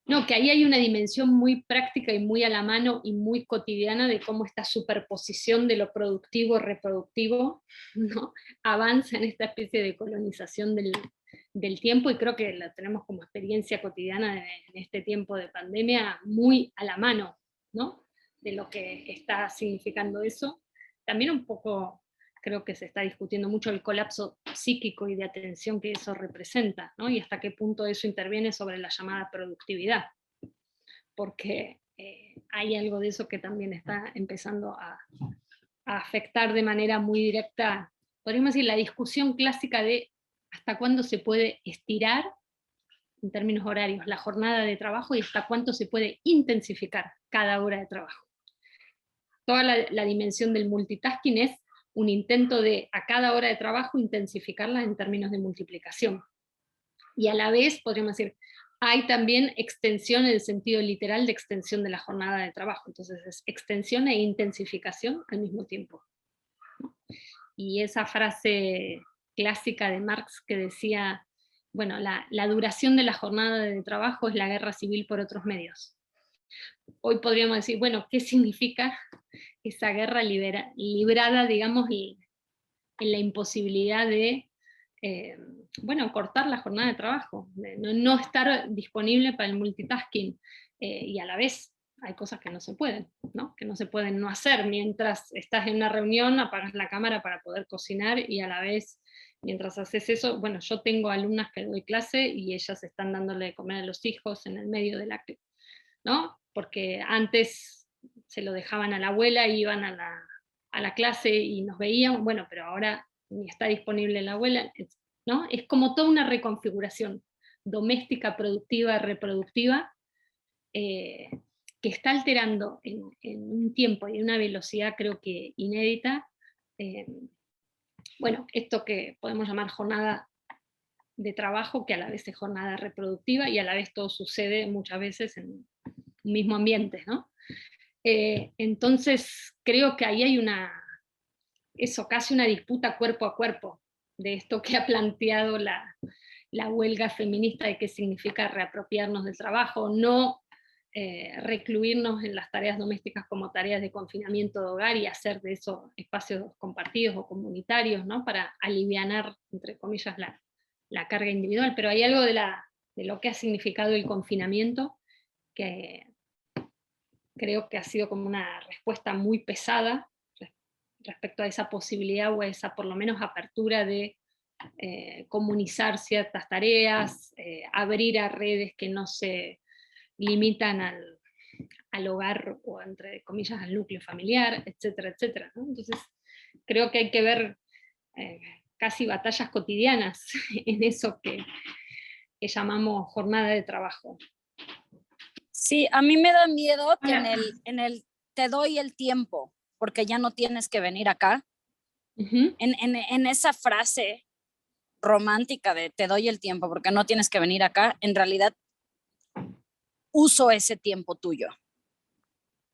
[SPEAKER 4] No, que ahí hay una dimensión muy práctica y muy a la mano y muy cotidiana de cómo esta superposición de lo productivo y reproductivo, ¿no?, avanza en esta especie de colonización del tiempo, y creo que la tenemos como experiencia cotidiana en este tiempo de pandemia muy a la mano, ¿no?, de lo que está significando eso. También un poco creo que se está discutiendo mucho el colapso psíquico y de atención que eso representa, ¿no? Y hasta qué punto eso interviene sobre la llamada productividad, porque hay algo de eso que también está empezando a afectar de manera muy directa, podríamos decir, la discusión clásica de hasta cuándo se puede estirar, en términos horarios, la jornada de trabajo y hasta cuánto se puede intensificar cada hora de trabajo. Toda la dimensión del multitasking es un intento de a cada hora de trabajo intensificarla en términos de multiplicación. Y a la vez, podríamos decir, hay también extensión en el sentido literal de extensión de la jornada de trabajo. Entonces es extensión e intensificación al mismo tiempo. Y esa frase clásica de Marx que decía, bueno, la duración de la jornada de trabajo es la guerra civil por otros medios. Hoy podríamos decir, bueno, ¿qué significa esa guerra librada, digamos, en la imposibilidad de, bueno, cortar la jornada de trabajo, de no estar disponible para el multitasking, y a la vez hay cosas que no se pueden, ¿no? Que no se pueden no hacer. Mientras estás en una reunión, apagas la cámara para poder cocinar, y a la vez, mientras haces eso, bueno, yo tengo alumnas que doy clase y ellas están dándole de comer a los hijos en el medio de la, ¿no? Porque antes se lo dejaban a la abuela y iban a la clase y nos veían, bueno, pero ahora ni está disponible la abuela, ¿no? Es como toda una reconfiguración doméstica, productiva, reproductiva, que está alterando en un tiempo y en una velocidad creo que inédita, bueno, esto que podemos llamar jornada de trabajo, que a la vez es jornada reproductiva, y a la vez todo sucede muchas veces en un mismo ambiente, ¿no? Entonces creo que ahí hay casi una disputa cuerpo a cuerpo de esto que ha planteado la huelga feminista, de qué significa reapropiarnos del trabajo, no recluirnos en las tareas domésticas como tareas de confinamiento de hogar y hacer de esos espacios compartidos o comunitarios, ¿no?, para alivianar, entre comillas, la carga individual. Pero hay algo de lo que ha significado el confinamiento que creo que ha sido como una respuesta muy pesada respecto a esa posibilidad o a esa por lo menos apertura de comunizar ciertas tareas, abrir a redes que no se limitan al hogar o entre comillas al núcleo familiar, etcétera, etcétera, ¿no? Entonces creo que hay que ver casi batallas cotidianas en eso que llamamos jornada de trabajo.
[SPEAKER 5] Sí, a mí me da miedo que en el te doy el tiempo, porque ya no tienes que venir acá.
[SPEAKER 4] Uh-huh.
[SPEAKER 5] En esa frase romántica de te doy el tiempo porque no tienes que venir acá, en realidad uso ese tiempo tuyo,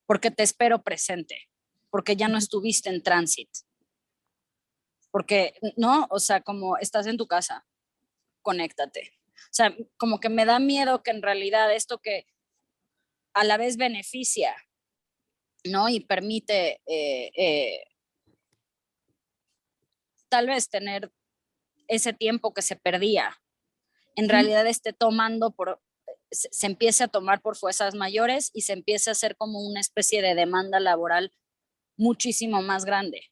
[SPEAKER 5] porque te espero presente, porque ya no estuviste en tránsito, porque no, o sea, como estás en tu casa, conéctate. O sea, como que me da miedo que en realidad esto que a la vez beneficia, ¿no? Y permite tal vez tener ese tiempo que se perdía en realidad esté tomando se empiece a tomar por fuerzas mayores y se empiece a hacer como una especie de demanda laboral muchísimo más grande,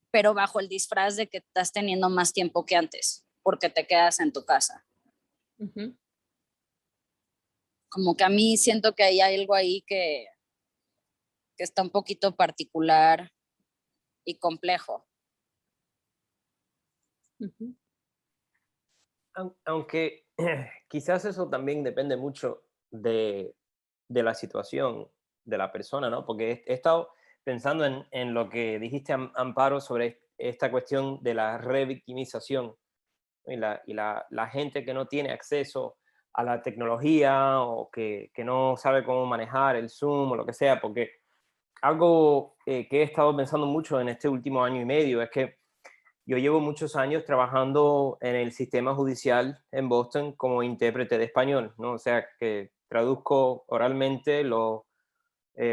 [SPEAKER 5] pero bajo el disfraz de que estás teniendo más tiempo que antes, porque te quedas en tu casa.
[SPEAKER 4] Ujú.
[SPEAKER 5] Como que a mí siento que hay algo ahí que está un poquito particular y complejo.
[SPEAKER 4] Ujú.
[SPEAKER 6] Aunque quizás eso también depende mucho de la situación de la persona, ¿no? Porque he estado pensando en lo que dijiste, Amparo, sobre esta cuestión de la revictimización, ¿no? La gente que no tiene acceso a la tecnología o que no sabe cómo manejar el Zoom o lo que sea, porque algo que he estado pensando mucho en este último año y medio es que yo llevo muchos años trabajando en el sistema judicial en Boston como intérprete de español, ¿no? O sea, que traduzco oralmente los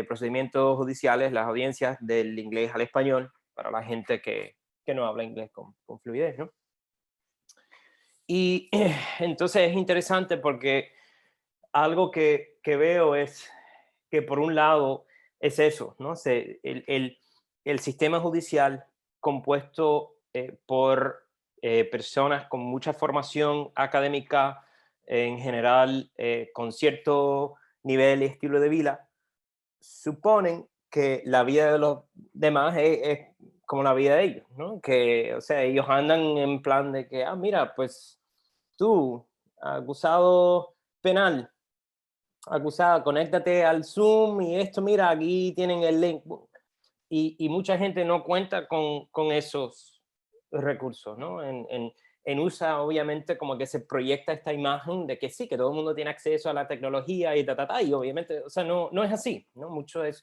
[SPEAKER 6] procedimientos judiciales, las audiencias del inglés al español para la gente que no habla inglés con fluidez, ¿no? Y entonces es interesante porque algo que veo es que por un lado es eso, ¿no? El sistema judicial compuesto por personas con mucha formación académica, en general con cierto nivel y estilo de vida, suponen que la vida de los demás es como la vida de ellos, ¿no? Que, o sea, ellos andan en plan de que, mira, pues tú, acusado penal, acusada, conéctate al Zoom y esto, mira, aquí tienen el link. Y mucha gente no cuenta con esos recursos, ¿no? En USA, obviamente, como que se proyecta esta imagen de que sí, que todo el mundo tiene acceso a la tecnología y y obviamente, o sea, no es así, ¿no? Mucho es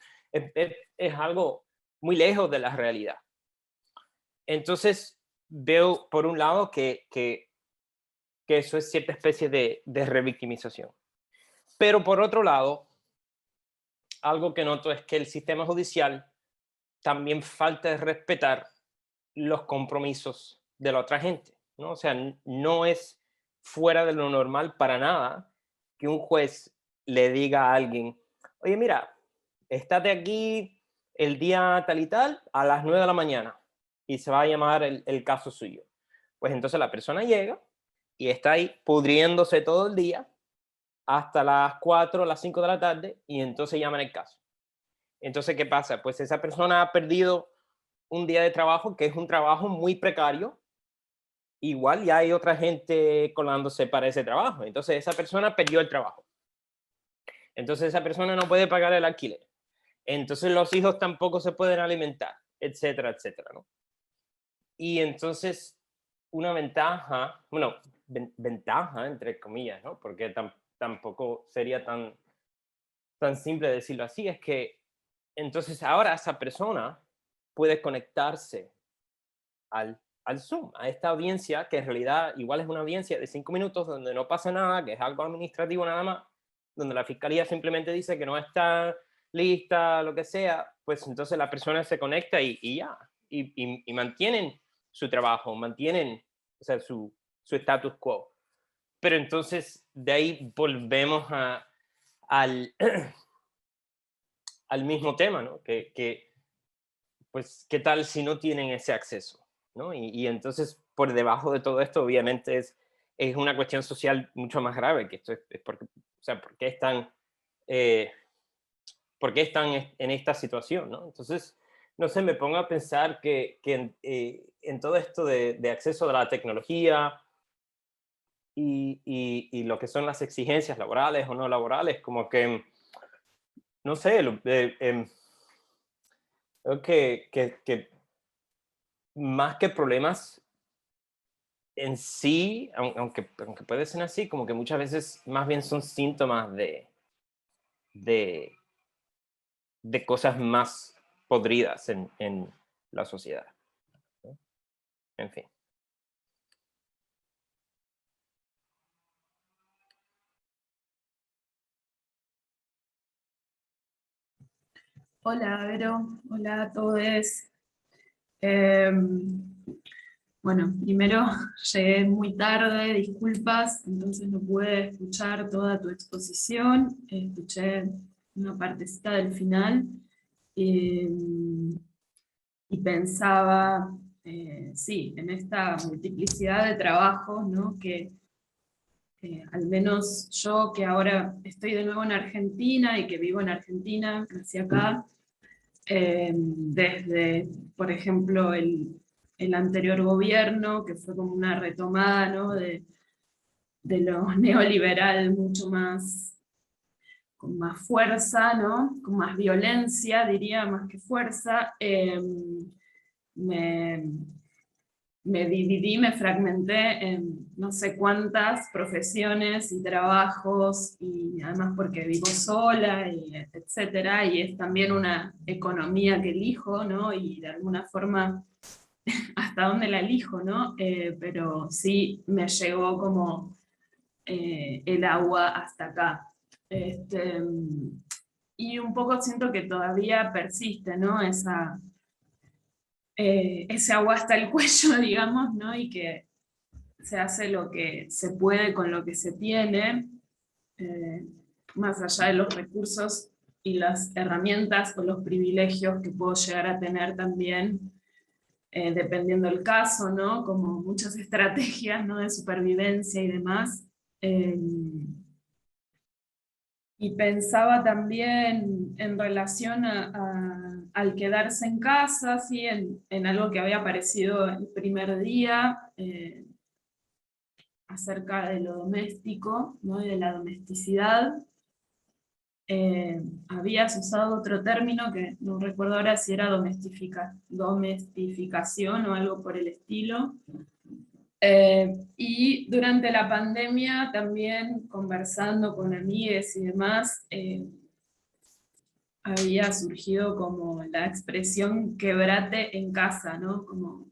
[SPEAKER 6] algo muy lejos de la realidad. Entonces, veo, por un lado, que eso es cierta especie de revictimización. Pero por otro lado, algo que noto es que el sistema judicial también falta de respetar los compromisos de la otra gente, ¿no? O sea, no es fuera de lo normal para nada que un juez le diga a alguien, oye, mira, estate aquí el día tal y tal a las 9 de la mañana y se va a llamar el caso suyo. Pues entonces la persona llega y está ahí pudriéndose todo el día hasta las 4 las 5 de la tarde y entonces llaman el caso. Entonces, ¿qué pasa? Pues esa persona ha perdido un día de trabajo que es un trabajo muy precario. Igual ya hay otra gente colándose para ese trabajo. Entonces esa persona perdió el trabajo. Entonces esa persona no puede pagar el alquiler. Entonces los hijos tampoco se pueden alimentar, etcétera, etcétera, ¿no? Y entonces una ventaja, bueno, ventaja entre comillas, ¿no? Porque tampoco sería tan simple decirlo así, es que entonces ahora esa persona puede conectarse al Zoom, a esta audiencia que en realidad igual es una audiencia de 5 minutos donde no pasa nada, que es algo administrativo nada más, donde la fiscalía simplemente dice que no está lista, lo que sea, pues entonces la persona se conecta y ya, y mantienen su trabajo, mantienen, o sea, su status quo. Pero entonces de ahí volvemos al, al mismo tema, ¿no? Pues, ¿qué tal si no tienen ese acceso? ¿No? Y entonces, por debajo de todo esto, obviamente, es una cuestión social mucho más grave, que esto es porque, o sea, eh, ¿por qué están en esta situación? ¿No? Entonces, no sé, me pongo a pensar que en todo esto de acceso a la tecnología y lo que son las exigencias laborales o no laborales, como que, no sé, creo que más que problemas en sí, aunque puede ser así, como que muchas veces más bien son síntomas de, de cosas más podridas en la sociedad, ¿no? En fin.
[SPEAKER 7] Hola, Vero. Hola a todos. Eh,
[SPEAKER 3] Bueno, primero llegué muy tarde, disculpas, entonces no pude escuchar toda tu exposición, escuché una partecita del final, eh, y pensaba, sí, en esta multiplicidad de trabajos, ¿no? Que al menos yo, que ahora estoy de nuevo en Argentina y que vivo en Argentina, nací acá, desde, por ejemplo, el anterior gobierno, que fue como una retomada, ¿no? de lo neoliberal mucho más, con más fuerza, ¿no? Con más violencia, diría, más que fuerza, me, me dividí, me fragmenté en no sé cuántas profesiones y trabajos, y además porque vivo sola, y etcétera, y es también una economía que elijo, ¿no? Y de alguna forma, hasta dónde la elijo, ¿no? Pero sí me llegó como el agua hasta acá. Y un poco siento que todavía persiste, ¿no? Ese agua hasta el cuello, digamos, ¿no? Y que se hace lo que se puede con lo que se tiene, eh, más allá de los recursos y las herramientas o los privilegios que puedo llegar a tener también, dependiendo del caso, ¿no? Como muchas estrategias, ¿no? De supervivencia y demás. Y pensaba también en relación al quedarse en casa, ¿sí? En algo que había aparecido el primer día, acerca de lo doméstico, ¿no? Y de la domesticidad. Habías usado otro término que no recuerdo ahora si era domestificación o algo por el estilo. Y durante la pandemia también, conversando con amigues y demás, había surgido como la expresión quebrate en casa, ¿no? Como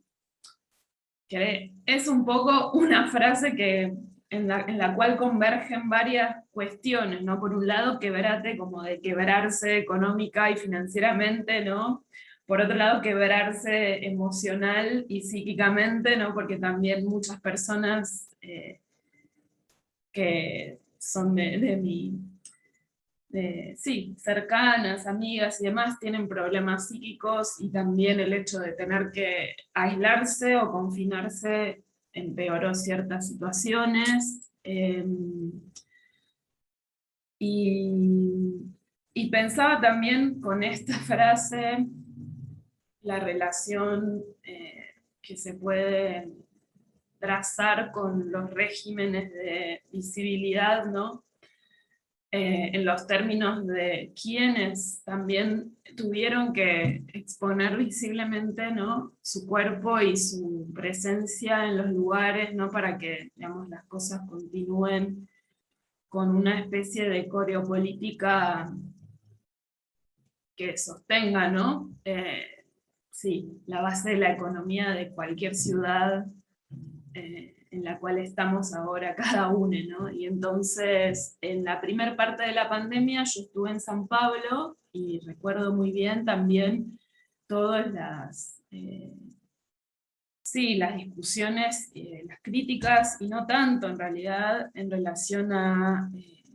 [SPEAKER 3] que es un poco una frase que, en la cual convergen varias cuestiones, ¿no? Por un lado, quebrate como de quebrarse económica y financieramente, ¿no? Por otro lado, quebrarse emocional y psíquicamente, ¿no? Porque también muchas personas que son de mi sí, cercanas, amigas y demás, tienen problemas psíquicos, y también el hecho de tener que aislarse o confinarse empeoró ciertas situaciones. Y, y pensaba también con esta frase la relación que se puede trazar con los regímenes de visibilidad, ¿no? En los términos de quienes también tuvieron que exponer visiblemente, ¿no? Su cuerpo y su presencia en los lugares, ¿no? Para que, digamos, las cosas continúen con una especie de coreopolítica que sostenga, ¿no? Sí, la base de la economía de cualquier ciudad en la cual estamos ahora cada uno, ¿no? Y entonces, en la primera parte de la pandemia, yo estuve en San Pablo, y recuerdo muy bien también todas sí, las discusiones, las críticas, y no tanto en realidad en relación a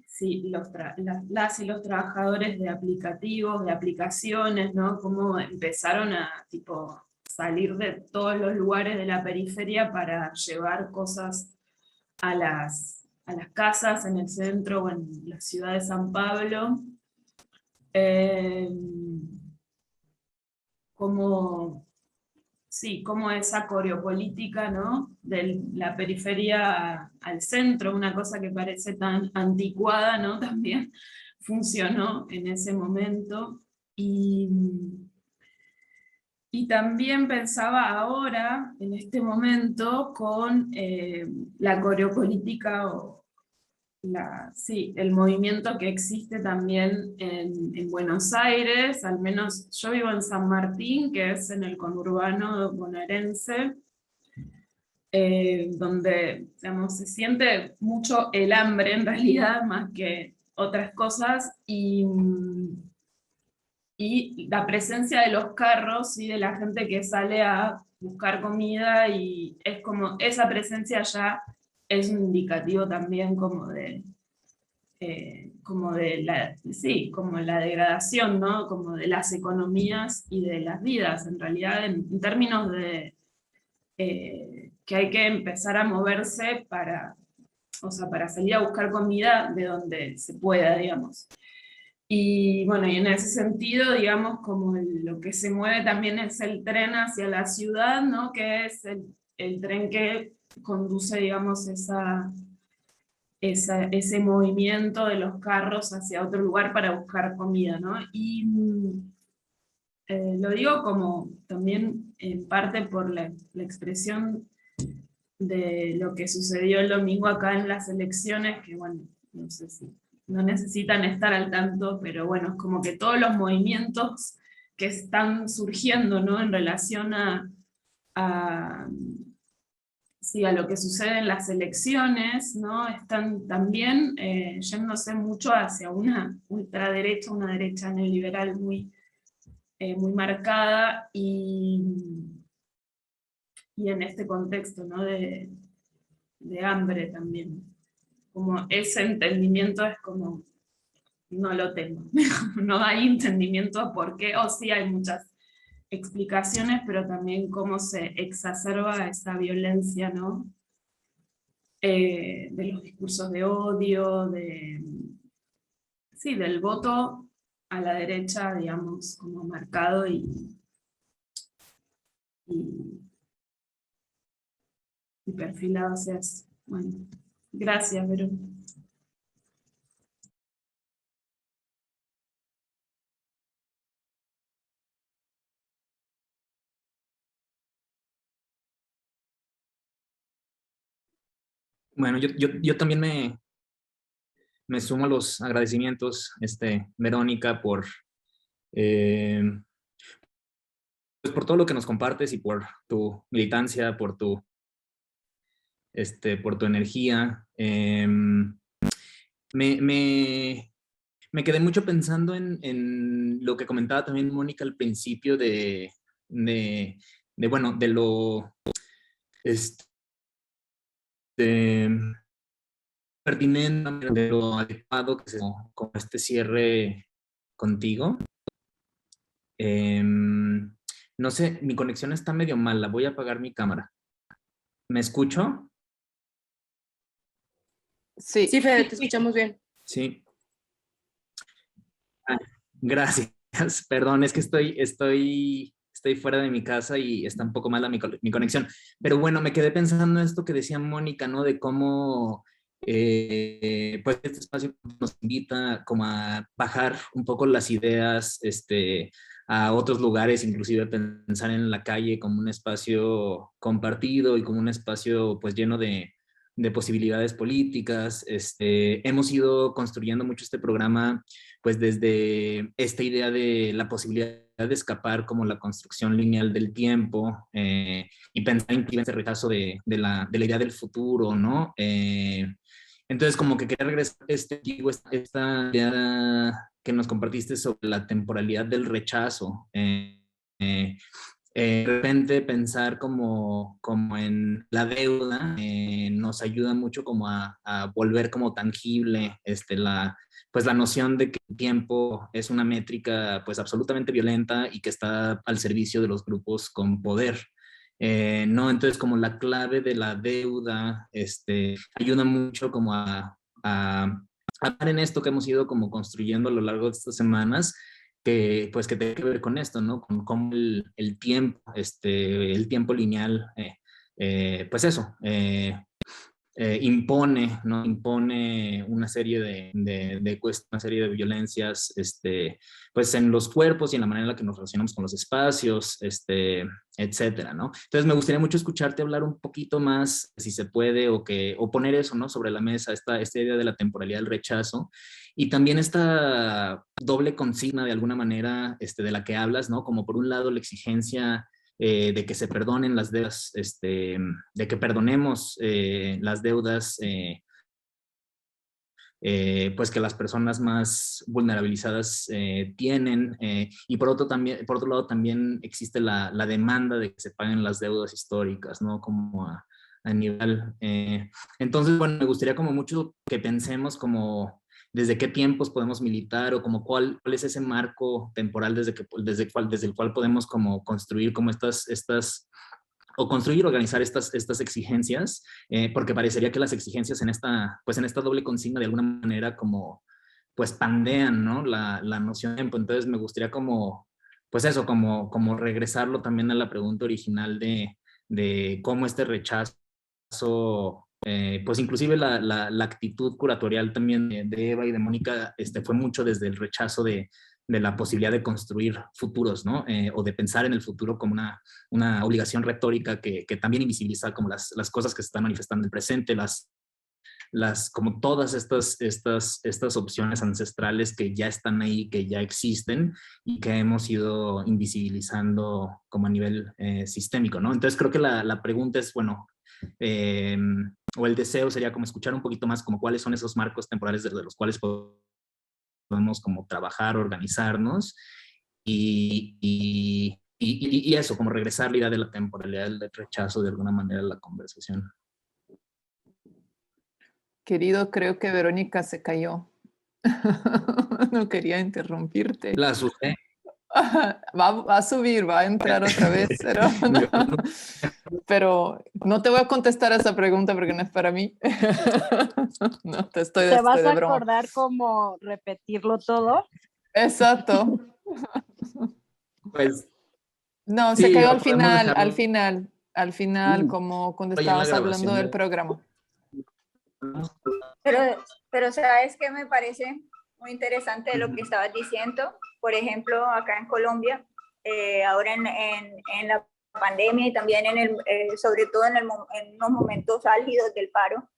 [SPEAKER 3] sí, las y los trabajadores de aplicativos, de aplicaciones, ¿no? Cómo empezaron a tipo salir de todos los lugares de la periferia para llevar cosas a las casas en el centro o en la ciudad de San Pablo. Como, sí, como esa coreopolítica, ¿no? De la periferia al centro, una cosa que parece tan anticuada, ¿no? También funcionó en ese momento. Y también pensaba ahora, en este momento, con la coreopolítica o sí, el movimiento que existe también en Buenos Aires. Al menos yo vivo en San Martín, que es en el conurbano bonaerense, donde, digamos, se siente mucho el hambre en realidad, más que otras cosas,
[SPEAKER 7] y la presencia de los carros y de la gente que sale a buscar comida, y es como esa presencia ya es un indicativo también como de la, sí, como la degradación, ¿no? Como de las economías y de las vidas, en realidad, en términos de que hay que empezar a moverse para, o sea, para salir a buscar comida de donde se pueda, digamos. Y bueno, y en ese sentido, digamos, como lo que se mueve también es el tren hacia la ciudad, ¿no? Que es el tren que conduce, digamos, ese movimiento de los carros hacia otro lugar para buscar comida, ¿no? Y lo digo como también en parte por la expresión de lo que sucedió el domingo acá en las elecciones, que bueno, no sé si no necesitan estar al tanto, pero bueno, es como que todos los movimientos que están surgiendo, ¿no? En relación a, sí, a lo que sucede en las elecciones, ¿no? Están también yéndose mucho hacia una ultraderecha, una derecha neoliberal muy marcada, y en este contexto, ¿no? de hambre también. Como ese entendimiento es como, no lo tengo, no hay entendimiento a por qué, o sí hay muchas explicaciones, pero también cómo se exacerba esa violencia, ¿no? De los discursos de odio, sí, del voto a la derecha, digamos, como marcado y, y perfilado hacia eso. Bueno, gracias, Vero.
[SPEAKER 8] Bueno, yo también me sumo a los agradecimientos, Verónica, eh, pues por todo lo que nos compartes y por tu militancia, por tu energía. Me quedé mucho pensando en lo que comentaba también Mónica al principio bueno, de lo pertinente, de lo adecuado que se con este cierre contigo. No sé, mi conexión está medio mala, voy a apagar mi cámara. ¿Me escucho?
[SPEAKER 2] Sí.
[SPEAKER 1] Sí, Fede, te escuchamos bien.
[SPEAKER 8] Sí. Gracias. Perdón, es que estoy fuera de mi casa y está un poco mala mi conexión. Pero bueno, me quedé pensando en esto que decía Mónica, ¿no? De cómo pues este espacio nos invita como a bajar un poco las ideas a otros lugares, inclusive pensar en la calle como un espacio compartido y como un espacio pues lleno de posibilidades políticas. Hemos ido construyendo mucho este programa pues desde esta idea de la posibilidad de escapar como la construcción lineal del tiempo y pensar en ese rechazo de la idea del futuro, ¿no? Entonces como que quería regresar a esta idea que nos compartiste sobre la temporalidad del rechazo. De repente pensar como en la deuda nos ayuda mucho como a volver como tangible pues la noción de que el tiempo es una métrica pues absolutamente violenta y que está al servicio de los grupos con poder. ¿No? Entonces como la clave de la deuda ayuda mucho como a hablar en esto que hemos ido como construyendo a lo largo de estas semanas, que pues que tiene que ver con esto, ¿no? Con cómo el tiempo, el tiempo lineal, pues eso, impone, ¿no? Impone una serie una serie de violencias, pues en los cuerpos y en la manera en la que nos relacionamos con los espacios, etcétera, ¿no? Entonces me gustaría mucho escucharte hablar un poquito más, si se puede, o poner eso, ¿no? Sobre la mesa, esta idea de la temporalidad del rechazo, y también esta doble consigna de alguna manera, de la que hablas, ¿no? Como por un lado la exigencia de que se perdonen las deudas, de que perdonemos las deudas pues que las personas más vulnerabilizadas tienen, y por otro lado también existe la demanda de que se paguen las deudas históricas, ¿no? Como a nivel, entonces, bueno, me gustaría como mucho que pensemos como desde qué tiempos podemos militar, o como cuál es ese marco temporal desde el cual podemos como construir como o construir, organizar estas exigencias, porque parecería que las exigencias en esta doble consigna de alguna manera como, pues pandean, ¿no? La noción de tiempo. Entonces me gustaría como, pues eso, como regresarlo también a la pregunta original de cómo este rechazo, pues inclusive la actitud curatorial también de Eva y de Mónica, fue mucho desde el rechazo de la posibilidad de construir futuros, ¿no? O de pensar en el futuro como una obligación retórica que también invisibiliza como las cosas que se están manifestando en el presente, como todas estas opciones ancestrales que ya están ahí, que ya existen y que hemos ido invisibilizando como a nivel sistémico, ¿no? Entonces creo que la pregunta es, bueno, o el deseo sería como escuchar un poquito más como cuáles son esos marcos temporales desde los cuales podemos como trabajar, organizarnos y eso, como regresar la idea de la temporalidad del rechazo de alguna manera a la conversación.
[SPEAKER 2] Querido, creo que Verónica se cayó. No quería interrumpirte.
[SPEAKER 8] La asusté.
[SPEAKER 2] Va a subir, va a entrar otra vez, pero no te voy a contestar esa pregunta porque no es para mí. No,
[SPEAKER 5] ¿Te vas
[SPEAKER 2] de
[SPEAKER 5] a
[SPEAKER 2] broma.
[SPEAKER 5] acordar cómo repetirlo todo?
[SPEAKER 2] Exacto.
[SPEAKER 8] Pues
[SPEAKER 2] no,
[SPEAKER 8] sí,
[SPEAKER 2] se cayó al final, como cuando estabas hablando del programa.
[SPEAKER 9] Pero ¿sabes qué me parece muy interesante de lo que estabas diciendo? Por ejemplo, acá en Colombia, ahora en la pandemia y también sobre todo en unos momentos álgidos del paro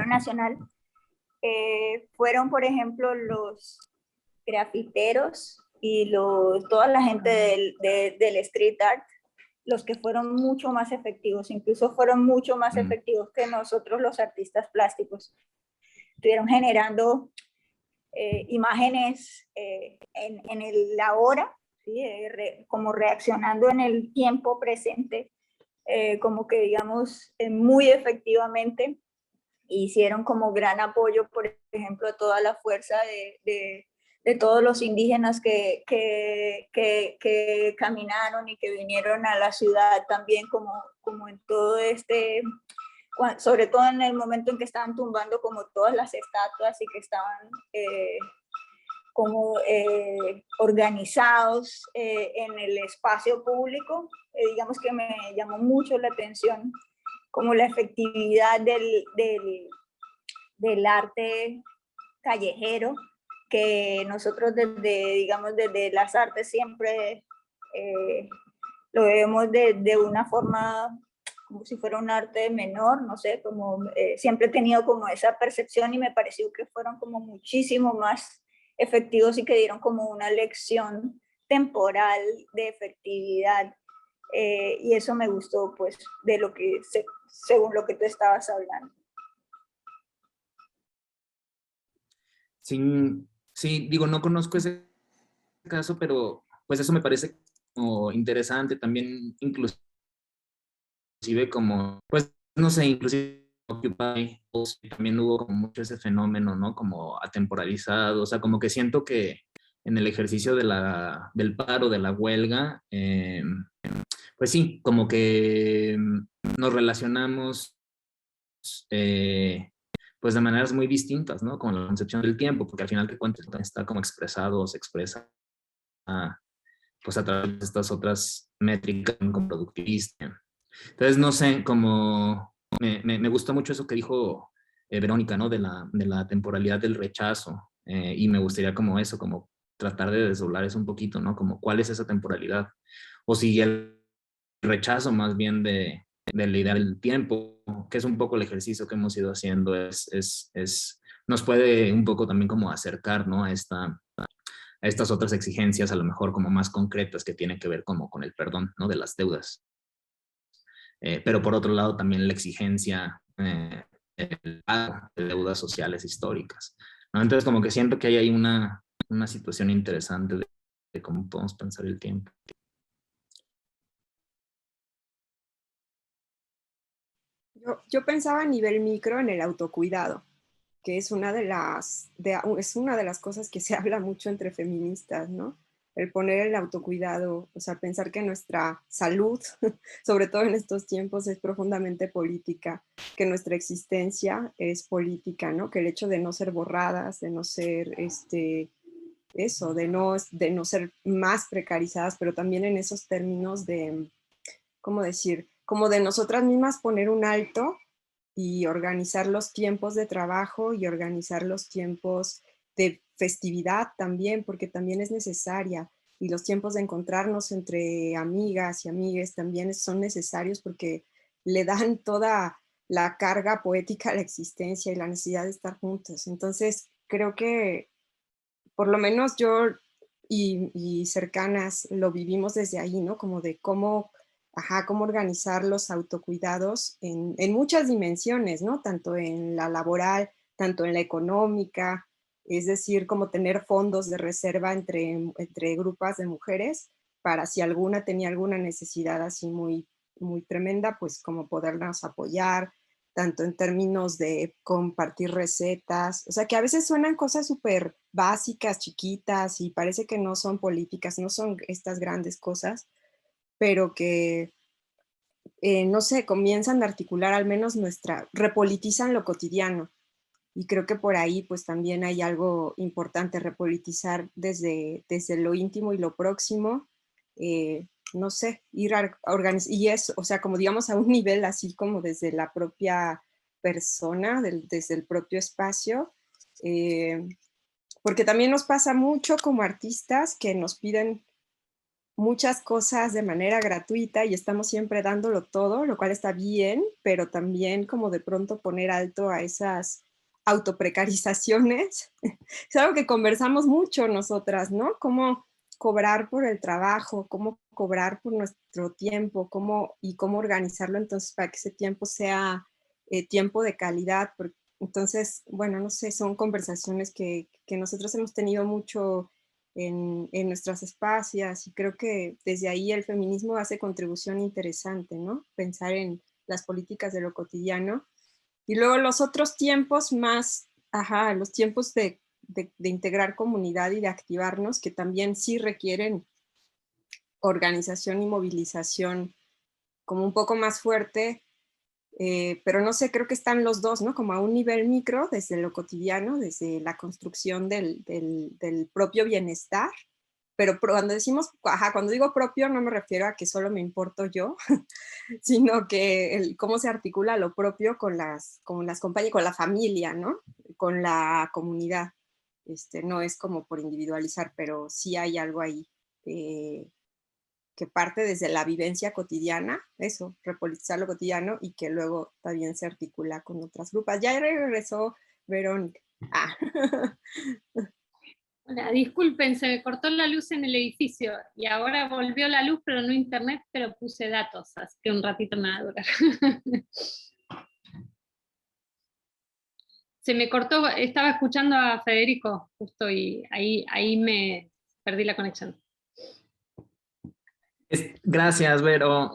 [SPEAKER 9] nacional, fueron, por ejemplo, los grafiteros y toda la gente del street art los que fueron mucho más efectivos, incluso fueron mucho más efectivos que nosotros los artistas plásticos. Estuvieron generando imágenes en el ahora, ¿sí? Como reaccionando en el tiempo presente, como que digamos muy efectivamente, hicieron como gran apoyo, por ejemplo, a toda la fuerza de todos los indígenas que caminaron y que vinieron a la ciudad también, como en todo sobre todo en el momento en que estaban tumbando como todas las estatuas y que estaban organizados en el espacio público. Digamos que me llamó mucho la atención como la efectividad del arte callejero, que nosotros desde las artes siempre lo vemos de una forma como si fuera un arte menor, no sé, como siempre he tenido como esa percepción y me pareció que fueron como muchísimo más efectivos y que dieron como una lección temporal de efectividad, y eso me gustó, pues, de lo que, según lo que tú estabas hablando.
[SPEAKER 8] Sí, digo, no conozco ese caso, pero pues eso me parece como interesante también, inclusive como, pues, no sé, inclusive Occupy, también hubo como mucho ese fenómeno, ¿no? Como atemporalizado, o sea, como que siento que en el ejercicio del paro, de la huelga, pues sí, como que nos relacionamos pues de maneras muy distintas, ¿no? Con la concepción del tiempo, porque al final de cuentas está como expresado o se expresa pues a través de estas otras métricas como productivista. Entonces, no sé, como me gustó mucho eso que dijo Verónica, ¿no? De la temporalidad del rechazo, y me gustaría como eso, como tratar de desdoblar eso un poquito, ¿no? Como cuál es esa temporalidad, o si el rechazo más bien de la idea del tiempo, que es un poco el ejercicio que hemos ido haciendo, nos puede un poco también como acercar, ¿no? A estas otras exigencias a lo mejor como más concretas que tienen que ver como con el perdón, ¿no? De las deudas. Pero por otro lado también la exigencia de el pago de deudas sociales históricas, ¿no? Entonces como que siento que hay una situación interesante de cómo podemos pensar el tiempo.
[SPEAKER 10] Yo pensaba a nivel micro en el autocuidado, que es es una de las cosas que se habla mucho entre feministas, ¿no? El poner el autocuidado, o sea, pensar que nuestra salud, sobre todo en estos tiempos, es profundamente política, que nuestra existencia es política, ¿no? Que el hecho de no ser borradas, de no ser, eso, de no ser más precarizadas, pero también en esos términos de, ¿cómo decir? Como de nosotras mismas poner un alto y organizar los tiempos de trabajo y organizar los tiempos de festividad también, porque también es necesaria. Y los tiempos de encontrarnos entre amigas y amigues también son necesarios porque le dan toda la carga poética a la existencia y la necesidad de estar juntos. Entonces, creo que por lo menos yo y cercanas lo vivimos desde ahí, ¿no? Como de cómo organizar los autocuidados en muchas dimensiones, ¿no? Tanto en la laboral, tanto en la económica, es decir, como tener fondos de reserva entre grupos de mujeres para si alguna tenía alguna necesidad así muy, muy tremenda, pues como podernos apoyar, tanto en términos de compartir recetas, o sea, que a veces suenan cosas súper básicas, chiquitas, y parece que no son políticas, no son estas grandes cosas, pero que, no sé, comienzan a articular al menos repolitizan lo cotidiano. Y creo que por ahí pues también hay algo importante, repolitizar desde lo íntimo y lo próximo, no sé, ir a organizar, y eso, o sea, como digamos a un nivel así como desde la propia persona, desde el propio espacio, porque también nos pasa mucho como artistas que nos piden muchas cosas de manera gratuita y estamos siempre dándolo todo, lo cual está bien, pero también como de pronto poner alto a esas autoprecarizaciones. Es algo que conversamos mucho nosotras, ¿no? Cómo cobrar por el trabajo, cómo cobrar por nuestro tiempo, y cómo organizarlo entonces para que ese tiempo sea tiempo de calidad. Entonces, bueno, no sé, son conversaciones que nosotros hemos tenido mucho en nuestras espacios y creo que desde ahí el feminismo hace contribución interesante, ¿no? Pensar en las políticas de lo cotidiano. Y luego los otros tiempos más, los tiempos de integrar comunidad y de activarnos, que también sí requieren organización y movilización como un poco más fuerte, pero no sé, creo que están los dos, ¿no? Como a un nivel micro, desde lo cotidiano, desde la construcción del propio bienestar, pero cuando decimos, cuando digo propio no me refiero a que solo me importo yo, sino que cómo se articula lo propio con las compañías, con la familia, ¿no? Con la comunidad. No es como por individualizar, pero sí hay algo ahí que parte desde la vivencia cotidiana, eso, repolitizar lo cotidiano y que luego también se articula con otras grupos. Ya regresó Verónica.
[SPEAKER 4] Hola, disculpen, se me cortó la luz en el edificio y ahora volvió la luz, pero no internet, pero puse datos, así que un ratito me va a durar. Se me cortó, estaba escuchando a Federico justo y ahí me perdí la conexión.
[SPEAKER 8] Gracias, Vero.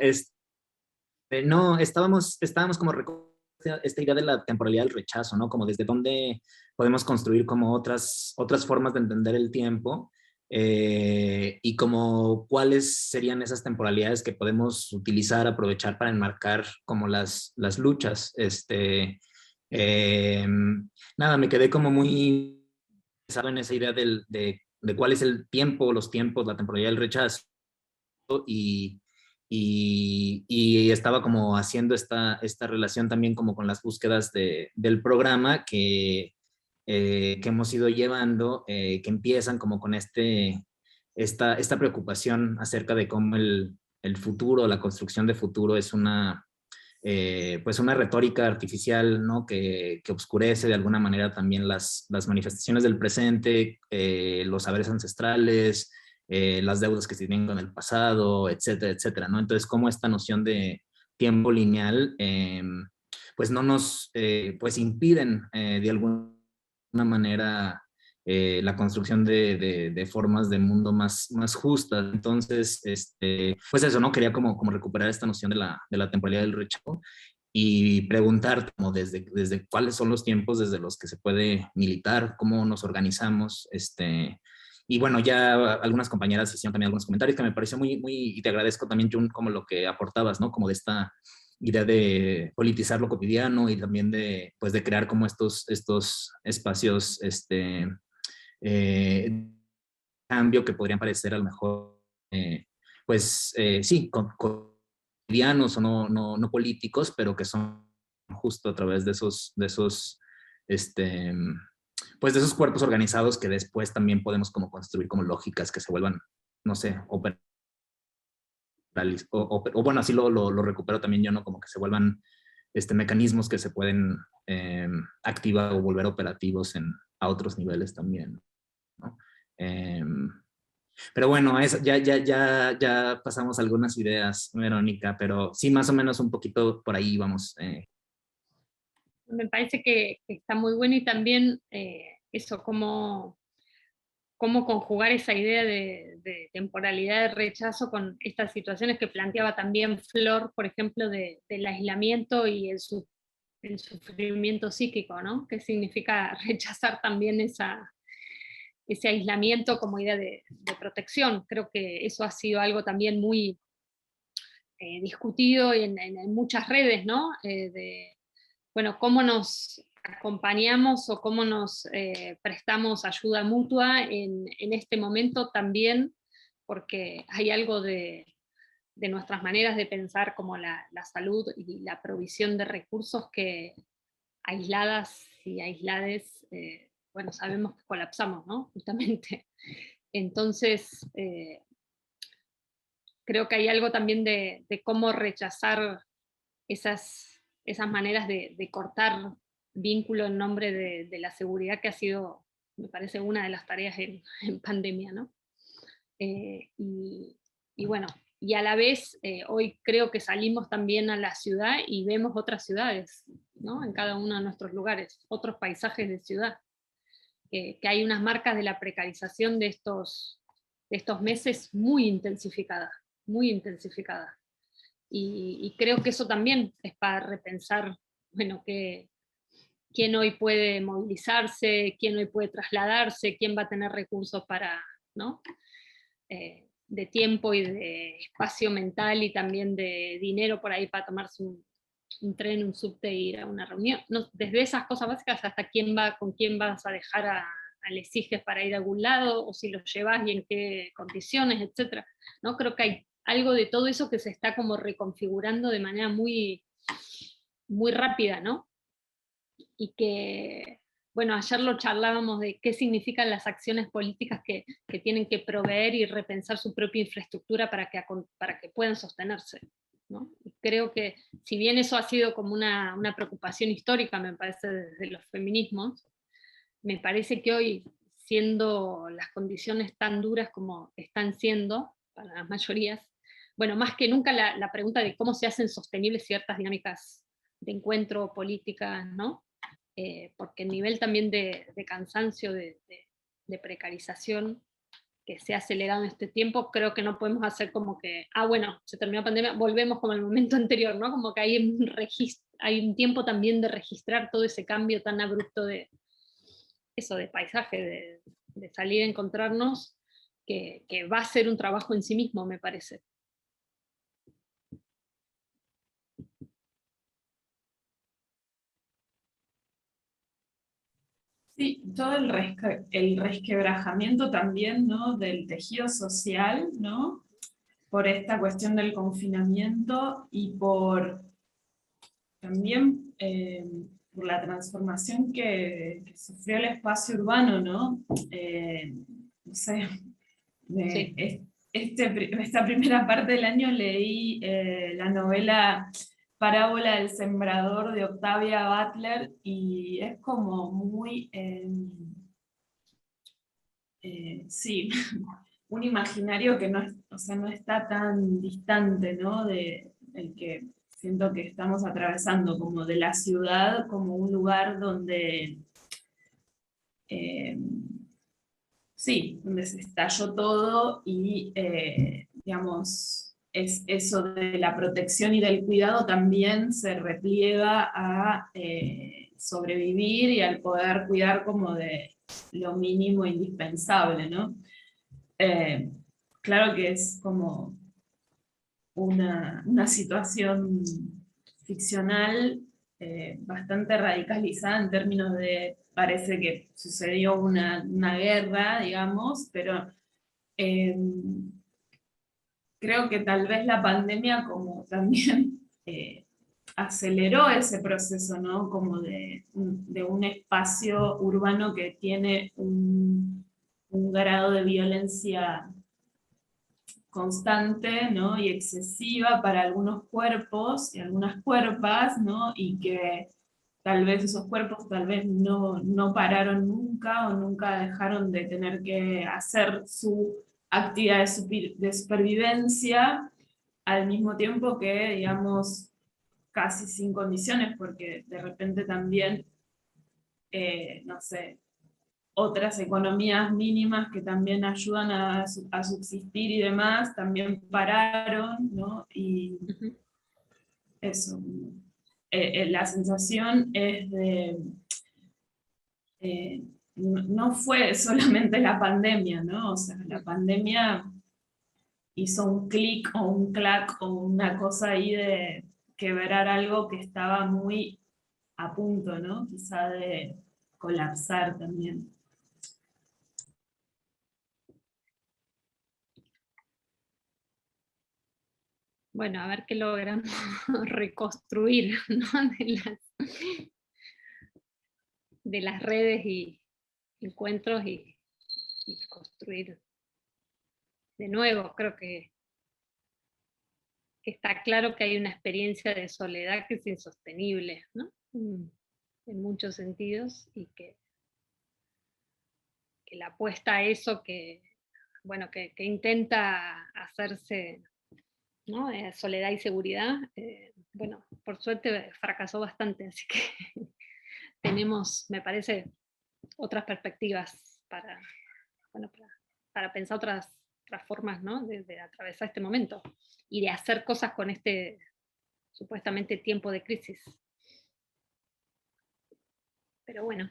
[SPEAKER 8] No, estábamos como esta idea de la temporalidad del rechazo, ¿no? Como desde dónde podemos construir como otras formas de entender el tiempo y como cuáles serían esas temporalidades que podemos utilizar, aprovechar para enmarcar como las luchas. Nada, me quedé como muy interesado en esa idea de cuál es el tiempo, los tiempos, la temporalidad del rechazo y estaba como haciendo esta relación también como con las búsquedas del programa que hemos ido llevando, que empiezan como con esta preocupación acerca de cómo el futuro, la construcción de futuro es pues una retórica artificial, ¿no? que oscurece de alguna manera también las manifestaciones del presente, los saberes ancestrales, las deudas que se tienen con el pasado, etcétera, etcétera, ¿no? Entonces, cómo esta noción de tiempo lineal pues no nos pues impiden de alguna manera la construcción de formas de mundo más justas. Entonces, pues eso, ¿no? Quería como recuperar esta noción de la temporalidad del rechazo y preguntar como desde cuáles son los tiempos desde los que se puede militar, cómo nos organizamos, y bueno, ya algunas compañeras hicieron también algunos comentarios que me pareció y te agradezco también, Jun, como lo que aportabas, ¿no? Como de esta idea de politizar lo cotidiano y también pues de crear como estos espacios, cambio que podrían parecer a lo mejor, pues sí, cotidianos o no políticos, pero que son justo a través de esos pues de esos cuerpos organizados que después también podemos como construir como lógicas que se vuelvan, no sé, o bueno, así lo recupero también yo, ¿no? Como que se vuelvan mecanismos que se pueden activar o volver operativos a otros niveles también, ¿no? Pero bueno, ya pasamos algunas ideas, Verónica, pero sí, más o menos un poquito por ahí vamos.
[SPEAKER 4] Me parece que está muy bueno, y también eso, cómo conjugar esa idea de temporalidad de rechazo con estas situaciones que planteaba también Flor, por ejemplo, del aislamiento y el sufrimiento psíquico, ¿no? ¿Qué significa rechazar también ese aislamiento como idea de protección? Creo que eso ha sido algo también muy discutido en muchas redes, ¿no? Bueno, cómo nos acompañamos o cómo nos prestamos ayuda mutua en este momento también, porque hay algo de nuestras maneras de pensar como la salud y la provisión de recursos que aisladas y aislades, bueno, sabemos que colapsamos, ¿no? Justamente. Entonces, creo que hay algo también de cómo rechazar esas maneras de cortar vínculo en nombre de la seguridad, que ha sido, me parece, una de las tareas en pandemia, ¿no? Y bueno, y a la vez, hoy creo que salimos también a la ciudad y vemos otras ciudades, ¿no? En cada uno de nuestros lugares, otros paisajes de ciudad, que hay unas marcas de la precarización de estos meses muy intensificadas, muy intensificadas. Y creo que eso también es para repensar, bueno, quién hoy puede movilizarse, quién hoy puede trasladarse, quién va a tener recursos para, ¿no? De tiempo y de espacio mental y también de dinero por ahí para tomarse un tren, un subte e ir a una reunión. No, desde esas cosas básicas hasta con quién vas a dejar a les hijes para ir a algún lado, o si los llevas y en qué condiciones, etc. ¿No? Creo que hay algo de todo eso que se está como reconfigurando de manera muy, muy rápida, ¿no? Y que, bueno, ayer lo charlábamos de qué significan las acciones políticas que tienen que proveer y repensar su propia infraestructura para que puedan sostenerse, ¿no? Y creo que, si bien eso ha sido como una preocupación histórica, me parece, desde los feminismos, me parece que hoy, siendo las condiciones tan duras como están siendo para las mayorías, bueno, más que nunca la pregunta de cómo se hacen sostenibles ciertas dinámicas de encuentro políticas, ¿no? Porque el nivel también de cansancio, de precarización que se ha acelerado en este tiempo, creo que no podemos hacer como que, bueno, se terminó la pandemia, volvemos como al momento anterior, ¿no? Como que hay un tiempo también de registrar todo ese cambio tan abrupto de paisaje, de salir a encontrarnos, que va a ser un trabajo en sí mismo, me parece.
[SPEAKER 7] Sí, todo el resquebrajamiento también, ¿no? Del tejido social, ¿no? Por esta cuestión del confinamiento y también por la transformación que sufrió el espacio urbano, ¿no? No sé,
[SPEAKER 4] Sí.
[SPEAKER 7] esta primera parte del año leí la novela Parábola del Sembrador de Octavia Butler, y es como muy, sí, un imaginario que no, o sea, no está tan distante, ¿no? del que siento que estamos atravesando como de la ciudad como un lugar donde, sí, donde se estalló todo y, digamos, eso de la protección y del cuidado también se repliega a sobrevivir y al poder cuidar como de lo mínimo indispensable, ¿no? Claro que es como una situación ficcional bastante radicalizada en términos de, parece que sucedió una guerra, digamos, pero creo que tal vez la pandemia como también aceleró ese proceso, ¿no? Como de un espacio urbano que tiene un grado de violencia constante, ¿no? Y excesiva para algunos cuerpos y algunas cuerpas, ¿no? Y que tal vez esos cuerpos tal vez no pararon nunca o nunca dejaron de tener que hacer su actividad de supervivencia al mismo tiempo que, digamos, casi sin condiciones, porque de repente también, no sé, otras economías mínimas que también ayudan a subsistir y demás, también pararon, ¿no? Y eso, la sensación es de, no fue solamente la pandemia, ¿no? O sea, la pandemia hizo un clic o un clac o una cosa ahí de quebrar algo que estaba muy a punto, ¿no? Quizá de colapsar también.
[SPEAKER 4] Bueno, a ver qué logramos reconstruir, ¿no? de las redes y encuentros y construir de nuevo. Creo que está claro que hay una experiencia de soledad que es insostenible, ¿no? En muchos sentidos, y que la apuesta a eso que, bueno, que intenta hacerse, ¿no? Soledad y seguridad, bueno, por suerte fracasó bastante, así que tenemos, me parece, otras perspectivas para, bueno, para pensar otras formas, ¿no? de atravesar este momento y de hacer cosas con este supuestamente tiempo de crisis. Pero bueno,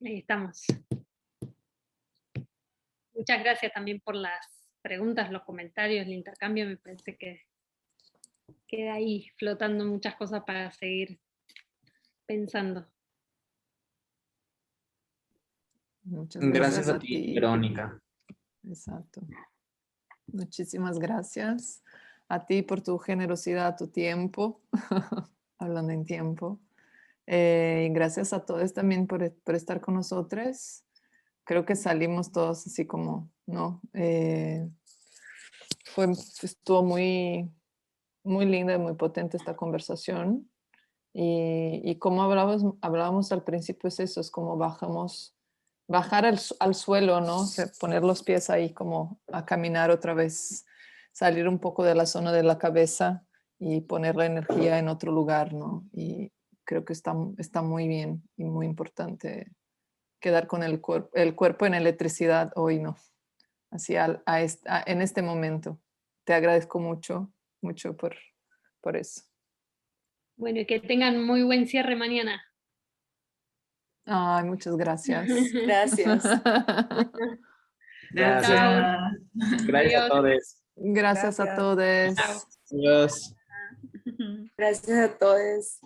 [SPEAKER 4] ahí estamos. Muchas gracias también por las preguntas, los comentarios, el intercambio. Me parece que queda ahí flotando muchas cosas para seguir pensando.
[SPEAKER 2] Muchas
[SPEAKER 8] Gracias a ti, Verónica.
[SPEAKER 2] Exacto. Muchísimas gracias a ti por tu generosidad, tu tiempo, hablando en tiempo. Y gracias a todos también por estar con nosotros. Creo que salimos todos así como, ¿no? Estuvo muy, muy linda y muy potente esta conversación. Y como hablábamos al principio, es eso, es como bajar al suelo, ¿no? O sea, poner los pies ahí como a caminar otra vez, salir un poco de la zona de la cabeza y poner la energía en otro lugar, ¿no? Y creo que está muy bien y muy importante quedar con el cuerpo en electricidad hoy, ¿no? Así en este momento. Te agradezco mucho, mucho por eso.
[SPEAKER 4] Bueno, y que tengan muy buen cierre mañana.
[SPEAKER 2] Ay, muchas gracias.
[SPEAKER 1] Gracias.
[SPEAKER 7] Gracias.
[SPEAKER 8] Gracias a todos.
[SPEAKER 2] Gracias a todos.
[SPEAKER 8] Adiós.
[SPEAKER 1] Gracias a todos.